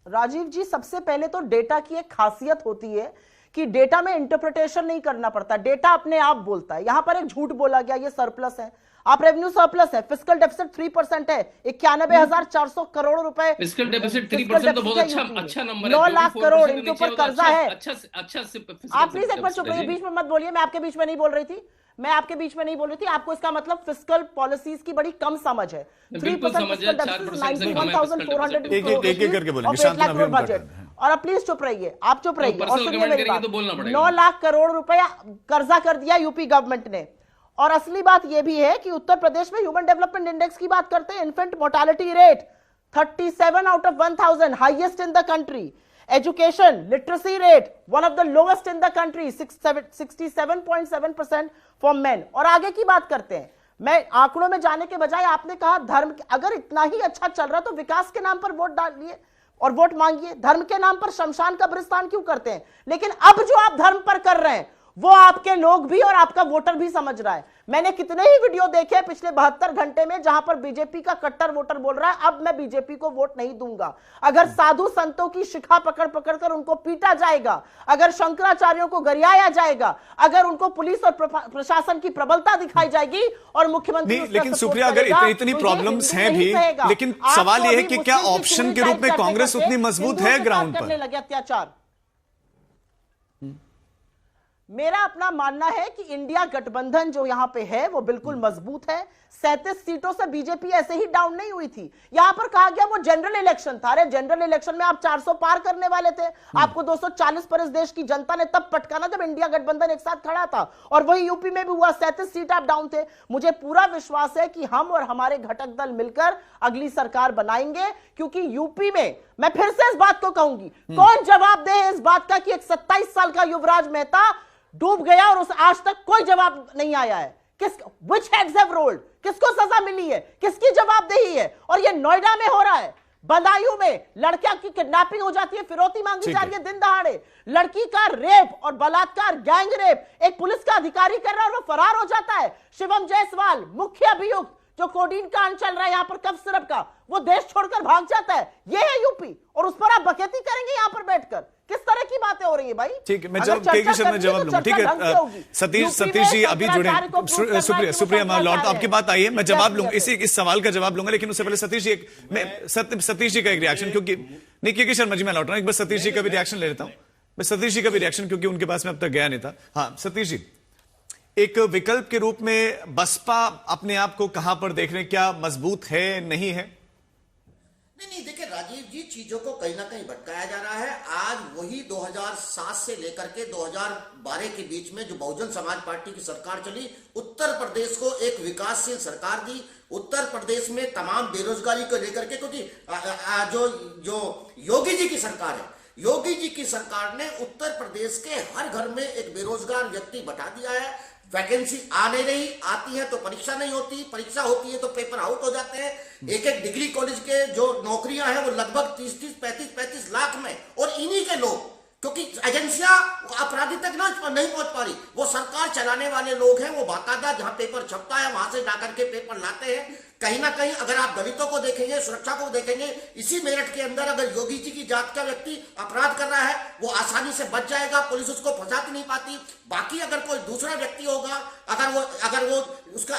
राजीव जी, सबसे पहले तो डेटा की एक खासियत होती है कि डेटा में इंटरप्रिटेशन नहीं करना पड़ता, डेटा अपने आप बोलता है। यहां पर एक झूठ बोला गया, ये सरप्लस है, आप रेवेन्यू सरप्लस है, फिस्कल डेफिसिट 3% है, 91,400 करोड़ रुपए। फिस्कल डेफिसिट 3% तो बहुत अच्छा नंबर है। 9 लाख करोड़ इनके ऊपर कर्जा है। अच्छा आप प्लीज एक बार चुप रहिए, बीच में मत बोलिए, मैं आपके बीच में नहीं बोल रही थी, आपको इसका मतलब फिस्कल पॉलिसीज की बड़ी कम समझ है। 3% फिस्कल डेफिसिट 91,400 बजट। और अब प्लीज चुप रहिए, आप चुप रहिए और सुनिए मेरी बात। 9 लाख करोड़ रुपया कर्जा कर दिया यूपी गवर्नमेंट ने। और असली बात यह भी है कि उत्तर प्रदेश में ह्यूमन डेवलपमेंट इंडेक्स की बात करते हैं, infant mortality rate 37 out of 1000, highest in the country. Education literacy rate one of the lowest in the country, 67.7% for main. और आगे की बात करते हैं, मैं आंकड़ों में जाने के बजाय आपने कहा धर्म, अगर इतना ही अच्छा चल रहा तो विकास के नाम पर वोट डालिए और वोट मांगिए, धर्म के नाम पर शमशान कब्रिस्तान क्यों करते हैं? लेकिन अब जो आप धर्म पर कर रहे हैं वो आपके लोग भी और आपका वोटर भी समझ रहा है। मैंने कितने ही वीडियो देखे पिछले 72 घंटे में जहां पर बीजेपी का कट्टर वोटर बोल रहा है अब मैं बीजेपी को वोट नहीं दूंगा। अगर साधु संतों की शिखा पकड़ पकड़ कर उनको पीटा जाएगा, अगर शंकराचार्यों को गरियाया जाएगा, अगर उनको पुलिस और प्रशासन की प्रबलता दिखाई जाएगी और मुख्यमंत्री, लेकिन सुप्रिया, अगर इतनी प्रॉब्लम्स हैं भी, लेकिन सवाल यह है कि क्या ऑप्शन के रूप में कांग्रेस उतनी मजबूत है ग्राउंड पर? करने लगे अत्याचार। मेरा अपना मानना है कि इंडिया गठबंधन जो यहां पे है वो बिल्कुल मजबूत है। 37 सीटों से बीजेपी ऐसे ही डाउन नहीं हुई थी। यहां पर कहा गया वो जनरल इलेक्शन था। अरे जनरल इलेक्शन में आप 400 पार करने वाले थे, आपको 240 पर इस देश की जनता ने तब पटकाना जब इंडिया गठबंधन एक साथ खड़ा था, और वही यूपी में भी हुआ, 37 सीट आप डाउन थे। मुझे पूरा विश्वास है कि हम और हमारे घटक दल मिलकर अगली सरकार बनाएंगे, क्योंकि यूपी में मैं फिर से इस बात को कहूंगी, कौन जवाब दे इस बात का कि एक 27 साल का युवराज मेहता डूब गया और उस आज तक कोई जवाब नहीं आया है। Which heads have rolled? किसको सजा मिली है, किसकी जवाबदेही है? और ये नोएडा में हो रहा है, बदायूं में लड़कियां की किडनैपिंग हो जाती है, फिरौती मांगी जा रही है दिन दहाड़े, लड़की का रेप और बलात्कार, गैंग रेप एक पुलिस का अधिकारी कर रहा है और वो फरार हो जाता है। शिवम जायसवाल मुख्य अभियुक्त जो कोडीन कांड चल रहा है यहां पर कफ सिरप का, वो देश छोड़कर भाग जाता है। ये है यूपी। और और उस पर आप बकैती करेंगे यहां पर बैठकर? किस तरह की बातें हो रही है भाई? ठीक है, मैं जवाब जवाब लूंगा। ठीक है, सतीश जी अभी जुड़े। सुप्रिया मैं लौट आपकी बात आई है, मैं जवाब लूंगा, इस सवाल का जवाब लूंगा, लेकिन उससे पहले सतीश जी सतीश जी का एक रिएक्शन, क्योंकि नहीं केके शर्मा जी मैं लौट रहा हूं, एक बार सतीश जी का भी रिएक्शन ले लेता हूं। मैं सतीश जी का भी रिएक्शन, क्योंकि उनके पास में अब तक गया नहीं था। हाँ सतीश जी, एक विकल्प के रूप में बसपा अपने आप को कहां पर देख रहे हैं? क्या मजबूत है, नहीं है? नहीं, देखिए राजीव जी, चीजों को कहीं ना कहीं भटकाया जा रहा है। आज वही 2007 से लेकर के 2012 के बीच में जो बहुजन समाज पार्टी की सरकार चली, उत्तर प्रदेश को एक विकासशील सरकार दी। उत्तर प्रदेश में तमाम बेरोजगारी को लेकर के, क्योंकि जो योगी जी की सरकार है, योगी जी की सरकार ने उत्तर प्रदेश के हर घर में एक बेरोजगार व्यक्ति बैठा दिया है। वैकेंसी आ नहीं रही, आती है तो परीक्षा नहीं होती, परीक्षा होती है तो पेपर आउट हो जाते हैं। एक एक डिग्री कॉलेज के जो नौकरियां हैं वो लगभग 30-30, 35-35 लाख में, और इन्हीं के लोग, क्योंकि एजेंसियां अपराधी तक नहीं पहुंच पा रही, वो सरकार चलाने वाले लोग हैं, वो बाकायदा जहां पेपर छपता है वहां से जाकर के पेपर लाते हैं। कहीं ना कहीं अगर आप दलितों को देखेंगे, सुरक्षा को देखेंगे, इसी मेरठ के अंदर अगर योगी जी की जात का व्यक्ति अपराध कर रहा है, वो आसानी से बच जाएगा, पुलिस उसको फंसा नहीं पाती। बाकी अगर कोई दूसरा व्यक्ति होगा, अगर वो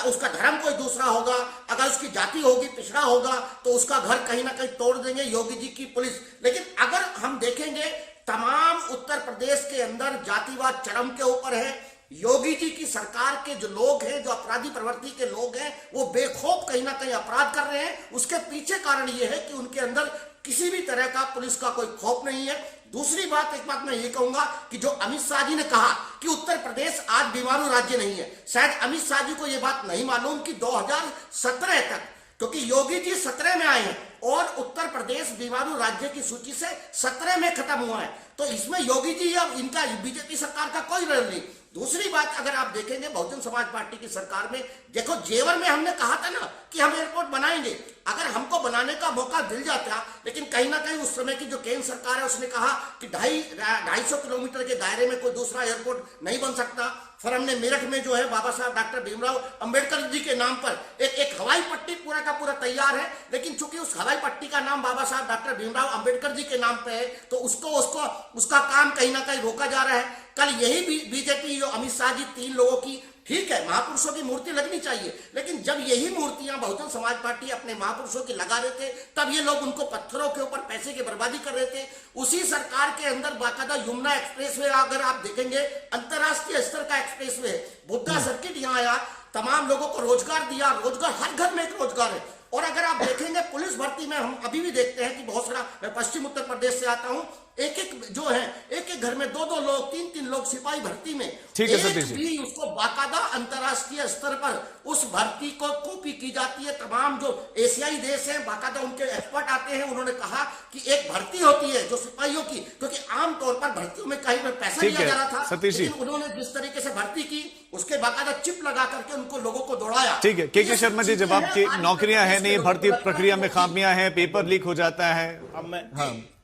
उसका धर्म कोई दूसरा होगा, अगर उसकी जाति होगी, पिछड़ा होगा, तो उसका घर कहीं ना कहीं तोड़ देंगे योगी जी की पुलिस। लेकिन अगर हम देखेंगे, तमाम उत्तर प्रदेश के अंदर जातिवाद चरम के ऊपर है। योगी जी की सरकार के जो लोग हैं, जो अपराधी प्रवृत्ति के लोग हैं, वो बेखौफ कहीं ना कहीं अपराध कर रहे हैं। उसके पीछे कारण ये है कि उनके अंदर किसी भी तरह का पुलिस का कोई खौफ नहीं है। दूसरी बात, एक बात मैं ये कहूंगा कि जो अमित शाह जी ने कहा कि उत्तर प्रदेश आज बीमारू राज्य नहीं है, शायद अमित शाह जी को यह बात नहीं मालूम कि 2017 तक, क्योंकि योगी जी 17 में आए हैं और उत्तर प्रदेश बीमारू राज्य की सूची से 17 में खत्म हुआ है, तो इसमें योगी जी या इनका बीजेपी सरकार का कोई रोल नहीं। दूसरी बात, अगर आप देखेंगे बहुजन समाज पार्टी की सरकार में, देखो जेवर में हमने कहा था ना कि हम एयरपोर्ट बनाएंगे, अगर हमको बनाने का मौका मिल जाता, लेकिन कहीं ना कहीं उस समय की जो केंद्र सरकार है उसने कहा कि 250 किलोमीटर के दायरे में कोई दूसरा एयरपोर्ट नहीं बन सकता। फिर हमने मेरठ में जो है बाबा साहब डॉक्टर भीमराव अंबेडकर जी के नाम पर एक हवाई पट्टी पूरा का पूरा तैयार है, लेकिन चूंकि उस हवाई पट्टी का नाम बाबा साहब डॉक्टर भीमराव अंबेडकर जी के नाम पे है, तो उसका काम कहीं ना कहीं रोका जा रहा है। कल यही बीजेपी जो अमित शाह जी 3 लोगों की, ठीक है महापुरुषों की मूर्ति लगनी चाहिए, लेकिन जब यही मूर्तियां बहुजन समाज पार्टी अपने महापुरुषों की लगा रहे थे, तब ये लोग उनको पत्थरों के ऊपर पैसे की बर्बादी कर रहे थे। उसी सरकार के अंदर बाकायदा यमुना एक्सप्रेसवे, अगर आप देखेंगे अंतरराष्ट्रीय स्तर का एक्सप्रेसवे है, बुद्धा सर्किट यहाँ आया, तमाम लोगों को रोजगार दिया, रोजगार हर घर में एक रोजगार है। और अगर आप देखेंगे पुलिस भर्ती में, हम अभी भी देखते हैं कि बहुत सारा, मैं पश्चिम उत्तर प्रदेश से आता हूं, एक घर में 2-2 लोग, 3-3 लोग सिपाही भर्ती में, एक भी उसको बाकायदा अंतरराष्ट्रीय स्तर पर उस भर्ती को कॉपी की जाती है। तमाम जो एशियाई देश हैं, बाकायदा उनके एक्सपर्ट आते हैं, उन्होंने कहा कि एक भर्ती होती है जो सिपाहियों की, क्योंकि आमतौर पर भर्तियों में कहीं पर पैसा लिया जा रहा था, लेकिन उन्होंने जिस तरीके से भर्ती की, उसके बाकायदा चिप लगा करके उनको लोगों को दौड़ाया। ठीक है, के शर्मा जी, जवाब की नौकरियां है नहीं, भर्ती प्रक्रिया में खामियां हैं, पेपर लीक हो जाता है,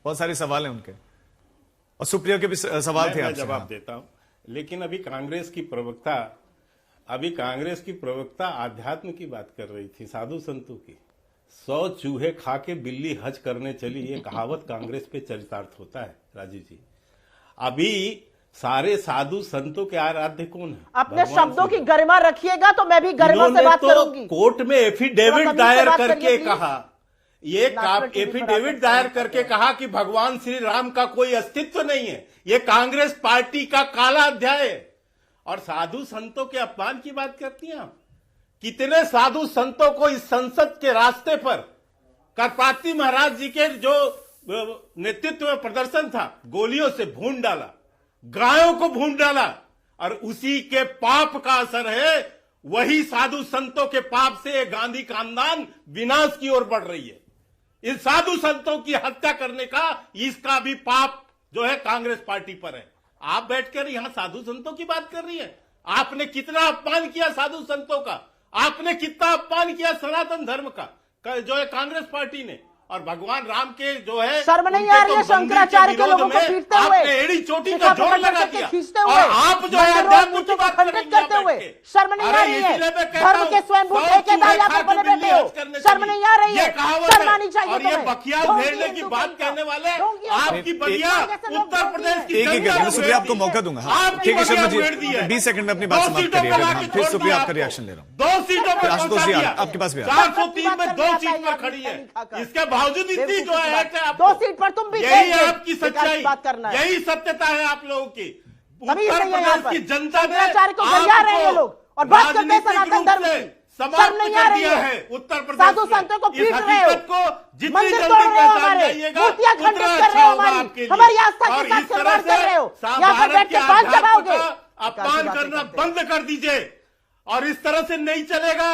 बहुत सारे सवाल हैं उनके, और सुप्रिया के भी सवाल थे। मैं जवाब देता हूं, लेकिन अभी कांग्रेस की प्रवक्ता अध्यात्म की बात कर रही थी, साधु संतों की। 100 चूहे खा के बिल्ली हज करने चली, ये कहावत कांग्रेस पे चरितार्थ होता है राजीव जी। अभी सारे साधु संतों के आराध्य कौन है? अपने शब्दों की गरिमा रखिएगा, तो मैं भी गरिमा से बात करूंगी। कोर्ट में एफिडेविट दायर करके कहा, एफिडेविट दायर करके कहा कि भगवान श्री राम का कोई अस्तित्व नहीं है। ये कांग्रेस पार्टी का काला अध्याय है। और साधु संतों के अपमान की बात करती हैं आप। कितने साधु संतों को इस संसद के रास्ते पर करपाती महाराज जी के जो नेतृत्व में प्रदर्शन था, गोलियों से भून डाला, गायों को भून डाला, और उसी के पाप का असर है। वही साधु संतों के पाप से गांधी खानदान विनाश की ओर बढ़ रही है। इन साधु संतों की हत्या करने का, इसका भी पाप जो है कांग्रेस पार्टी पर है। आप बैठकर यहां साधु संतों की बात कर रही है। आपने कितना अपमान किया साधु संतों का, आपने कितना अपमान किया सनातन धर्म का जो है कांग्रेस पार्टी ने, और भगवान राम के जो है शर्म नहीं आ रही है शंकराचार्य के लोगों को पीटते हुए, आपने एड़ी चोटी का जोर लगा दिया खींचते हुए, और आप जो है अध्यात्म की बात खंडित करते हुए, शर्म नहीं आ रही है? धर्म के स्वयंभू ठेकेदार यहाँ पर बने बैठे हो, शर्म नहीं आ रही है? शर्म आनी चाहिए और ये बखिया उधेड़ने की बात कहने वाले आपकी बढ़िया उत्तर प्रदेश की सुप्रिया आपको मौका दूंगा। के शर्मा जी 20 सेकंड में अपनी बात समाप्त करिए, फिर सुप्रिया आपका रिएक्शन ले रहा हूँ। 2 सीटों पर आशुतोष जी आपके पास भी 403 में 2 सीट पर खड़ी है, इसके बावजूद इतनी जो है 2 सीट पर तुम भी यही आपकी सच्चाई, बात करना है, यही सत्यता है आप लोगों की। उत्तर प्रदेश की जनता ने को गंजा रहे हैं लोग और बात करते हैं सनातन धर्म की, शर्म नहीं आ रही है? उत्तर प्रदेश साधु संतों को पीट रहे हो, मंदिर तोड़ रहे हो, हमारे मूर्तियां खंडित कर रहे हो, हमारी आस्था के साथ खिलवाड़ कर रहे हो, यहाँ पर बैठ के पान चबाओगे। अपमान करना बंद कर दीजिए और इस तरह से नहीं चलेगा,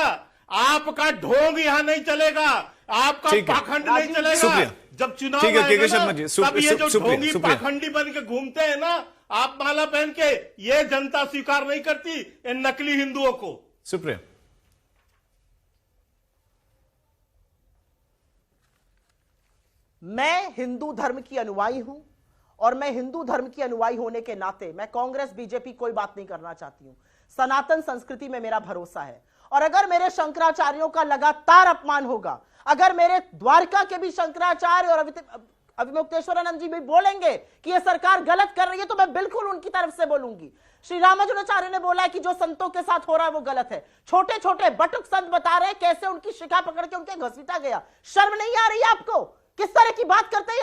आपका ढोंग यहाँ नहीं चलेगा, आपका पाखंड नहीं चलेगा। जब चुनाव तब ये जो ढोंगी पाखंडी बन के घूमते हैं ना, आप माला पहन के, ये जनता स्वीकार नहीं करती इन नकली हिंदुओं को। सुप्रिया मैं हिंदू धर्म की अनुयायी हूं और मैं हिंदू धर्म की अनुयायी होने के नाते मैं कांग्रेस बीजेपी कोई बात नहीं करना चाहती हूं। सनातन संस्कृति में मेरा भरोसा है और अगर मेरे शंकराचार्यों का लगातार अपमान होगा, अगर मेरे द्वारका के भी शंकराचार्य और अभिमुक्तेश्वरानंद जी भी बोलेंगे कि यह सरकार गलत कर रही है, तो मैं बिल्कुल उनकी तरफ से बोलूंगी। श्री रामानुजाचार्य ने बोला है कि जो संतों के साथ हो रहा है वो गलत है। छोटे छोटे बटुक संत बता रहे हैं कैसे उनकी शिखा पकड़ के उनके घसीटा गया। शर्म नहीं आ रही है आपको? किस तरह की बात करते हैं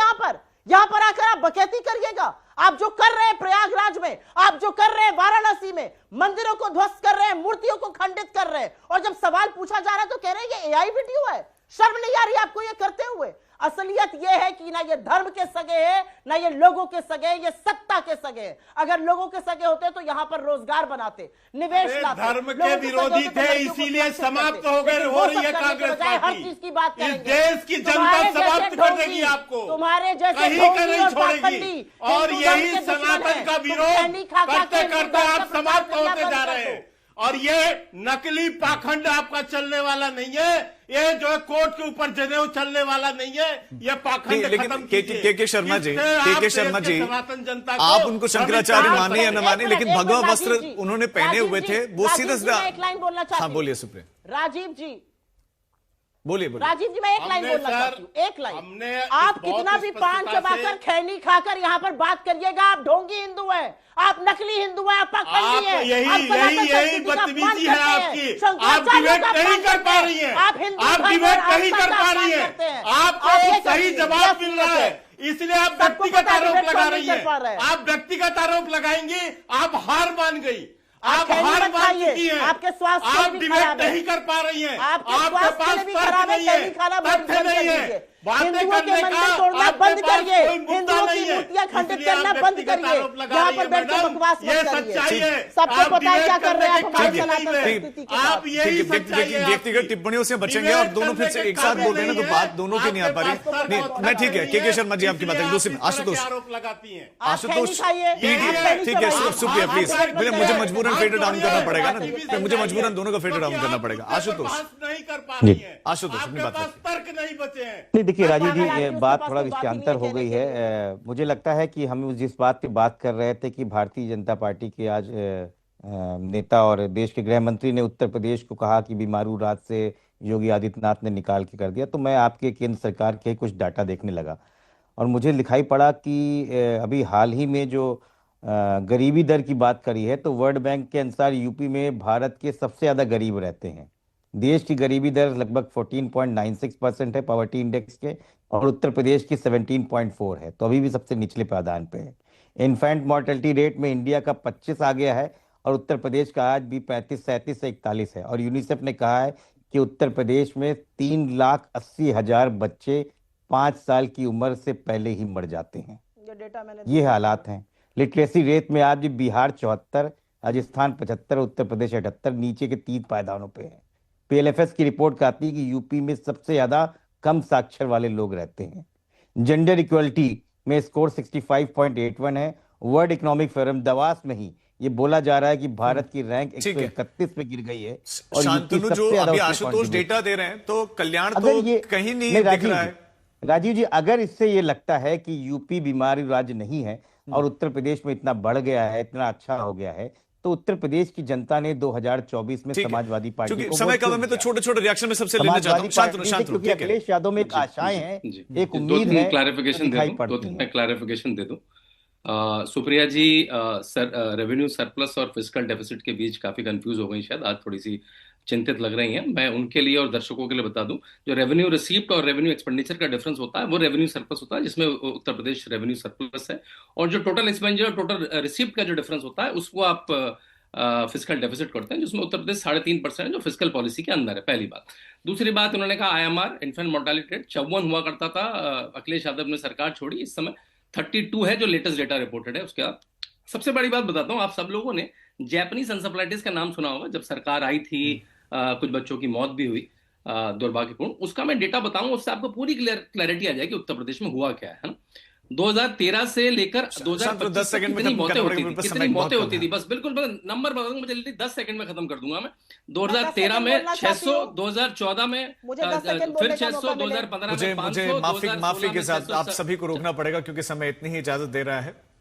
यहां पर आकर आप बकैती करिएगा। आप जो कर रहे हैं प्रयागराज में, आप जो कर रहे हैं वाराणसी में, मंदिरों को ध्वस्त कर रहे हैं, मूर्तियों को खंडित कर रहे हैं, और जब सवाल पूछा जा रहा है तो कह रहे हैं ये एआई वीडियो है। शर्म नहीं आ रही आपको ये करते हुए? असलियत ये है कि ना ये धर्म के सगे हैं, ना ये लोगों के सगे हैं, ये सत्ता के सगे हैं। अगर लोगों के सगे होते तो यहां पर रोजगार बनाते, निवेश लाते। धर्म के विरोधी थे इसीलिए समाप्त हो गए, हो रही है कांग्रेस पार्टी। हर चीज की बात इस देश की जनता समाप्त कर देगी आपको, तुम्हारे जैसे कहीं का नहीं छोड़ेगी। और यही सनातन का विरोध करते करते आप समाप्त होते जा रहे हैं। और ये नकली पाखंड आपका चलने वाला नहीं है, ये जो है कोर्ट के ऊपर जनेऊ चलने वाला नहीं है, ये पाखंड खत्म कीजिए। के शर्मा जी, सनातन जनता आप उनको शंकराचार्य माने या न माने, लेकिन भगवा वस्त्र उन्होंने पहने हुए थे, वो सीधा सीधा। एक लाइन बोलना चाहती हूं। हाँ बोलिए सुप्रिया। राजीव जी बोलिए। राजीव जी मैं एक लाइन बोलना चाहती हूँ, एक लाइन। आप कितना भी पान चबाकर खैनी खाकर यहाँ पर बात करिएगा, आप ढोंगी हिंदू हैं, आप नकली हिंदू हैं, आप पाखंडी हैं, यही बदतमीजी है आपकी। आप डिबेट नहीं कर पा रही हैं, आप डिबेट नहीं कर पा रही हैं, आपको सही जवाब मिल रहा है, इसलिए आप व्यक्तिगत आरोप लगा रही हैं। आप व्यक्तिगत आरोप लगाएंगी, आप हार मान गई, आप हार मान चुकी हैं, आपके स्वास्थ्य आप डिबेट नहीं कर पा रही हैं, आपके पास तर्क नहीं है, तथ्य नहीं है, बातें करने का बंद करिए, हिंदुओं की मूर्तियां खंडित करना बंद करिए, यहाँ पर बैठ के बकवास मत करिए। सबको पता है क्या कर रहे हैं आप हमारी सनातन संस्कृति के साथ। आप यही सच्चाई है। व्यक्तिगत टिप्पणियों से बचेंगे और दोनों फिर से एक साथ बोल रहे हैं ना, तो बात दोनों की नहीं आ पा रही। मैं ठीक है, के शर्मा जी आपकी बात है। दूसरी आशुतोष आरोप लगाती हैं, आशुतोष ठीक है सुप्रिया प्लीज, मुझे मजबूरन फेडर डाउन करना पड़ेगा ना, मुझे मजबूरन दोनों का फेडर डाउन करना पड़ेगा। आशुतोष नहीं कर पा रही है, आशुतोष अपनी बात तर्क नहीं बचे हैं। देखिए राजीव जी, बात थोड़ा विषयांतर हो गई है। मुझे लगता है कि हम जिस बात पे बात कर रहे थे कि भारतीय जनता पार्टी के आज नेता और देश के गृह मंत्री ने उत्तर प्रदेश को कहा कि बीमारू रात से योगी आदित्यनाथ ने निकाल के कर दिया, तो मैं आपके केंद्र सरकार के कुछ डाटा देखने लगा और मुझे दिखाई पड़ा कि अभी हाल ही में जो गरीबी दर की बात करी है, तो वर्ल्ड बैंक के अनुसार यूपी में भारत के सबसे ज्यादा गरीब रहते हैं। देश की गरीबी दर लगभग 14.96% है पॉवर्टी इंडेक्स के, और उत्तर प्रदेश की 17.4 है, तो अभी भी सबसे निचले पायदान पे है। इन्फेंट मॉर्टेलिटी रेट में इंडिया का 25 आ गया है और उत्तर प्रदेश का आज भी 35, 37 से 41 है। और यूनिसेफ ने कहा है कि उत्तर प्रदेश में 3,80,000 बच्चे 5 साल की उम्र से पहले ही मर जाते हैं। ये हालात हैं। लिटरेसी रेट में आज भी बिहार 74, राजस्थान 75, उत्तर प्रदेश 78 नीचे के 3 पायदानों पे है। पीएलएफएस की रिपोर्ट कहती है कि यूपी में सबसे ज्यादा कम साक्षर वाले लोग रहते हैं। जेंडर इक्वलिटी में स्कोर 65.81 है। वर्ल्ड इकोनॉमिक फोरम दवास में ही ये बोला जा रहा है कि भारत की रैंक 131 पे गिर गई है। और शांतनु जो अभी आशुतोष डेटा दे रहे हैं, तो कल्याण तो कहीं नहीं दिख रहा है। राजीव जी, अगर इससे ये लगता है कि यूपी बीमारी राज्य नहीं है और उत्तर प्रदेश में इतना बढ़ गया है, इतना अच्छा हो गया है, तो उत्तर प्रदेश की जनता ने 2024 में समाजवादी पार्टी क्योंकि को समय वोट कम क्यों है, तो दिया? छोटे छोटे रिएक्शन में सबसे लेना चाहता हूं। शांत रहो, शांत रहो, क्योंकि अखिलेश यादव में एक आशाएं हैं, एक उम्मीद है, क्लैरिफिकेशन दिखाई दे पड़ती दूं, है। मैं क्लैरिफिकेशन दे दूं। सुप्रिया जी, रेवेन्यू सरप्लस और फिस्कल डेफिसिट के बीच काफी कंफ्यूज हो गई, शायद आज थोड़ी सी चिंतित लग रही हैं। मैं उनके लिए और दर्शकों के लिए बता दूं, जो रेवेन्यू रिसीप्ट और रेवेन्यू एक्सपेंडिचर का डिफरेंस होता है वो रेवेन्यू सरप्लस होता है, जिसमें उत्तर प्रदेश रेवेन्यू सरप्लस है। और जो टोटल एक्सपेंडिचर और टोटल रिसीप्ट का जो डिफरेंस होता है उसको आप फिस्कल डेफिसिट करते हैं, जिसमें उत्तर प्रदेश 3.5% जो फिस्कल पॉलिसी के अंदर है। पहली बात। दूसरी बात, उन्होंने कहा IMR इन्फेंट मोर्टालिटी रेट 54 हुआ करता था, अखिलेश यादव ने सरकार छोड़ी, इस समय 32 है जो लेटेस्ट डेटा रिपोर्टेड है। उसके बाद सबसे बड़ी बात बताता हूं, आप सब लोगों ने जैपनीज एन्सेफेलाइटिस का नाम सुना होगा, जब सरकार आई थी कुछ बच्चों की मौत भी हुई, दुर्भाग्यपूर्ण। उसका मैं डेटा बताऊंगा, उससे आपको पूरी क्लैरिटी आ जाएगी उत्तर प्रदेश में हुआ क्या है ना। 2013 से लेकर 2025 तक कितनी मौतें होती थी, बस बिल्कुल नंबर बता दूंगा, मुझे 10 सेकंड में खत्म कर दूंगा मैं। 2013 में 600, 2014 में फिर 600, 2015 में 500, मुझे माफी के साथ आप सभी को रोकना पड़ेगा क्योंकि समय इतनी ही इजाजत दे रहा है।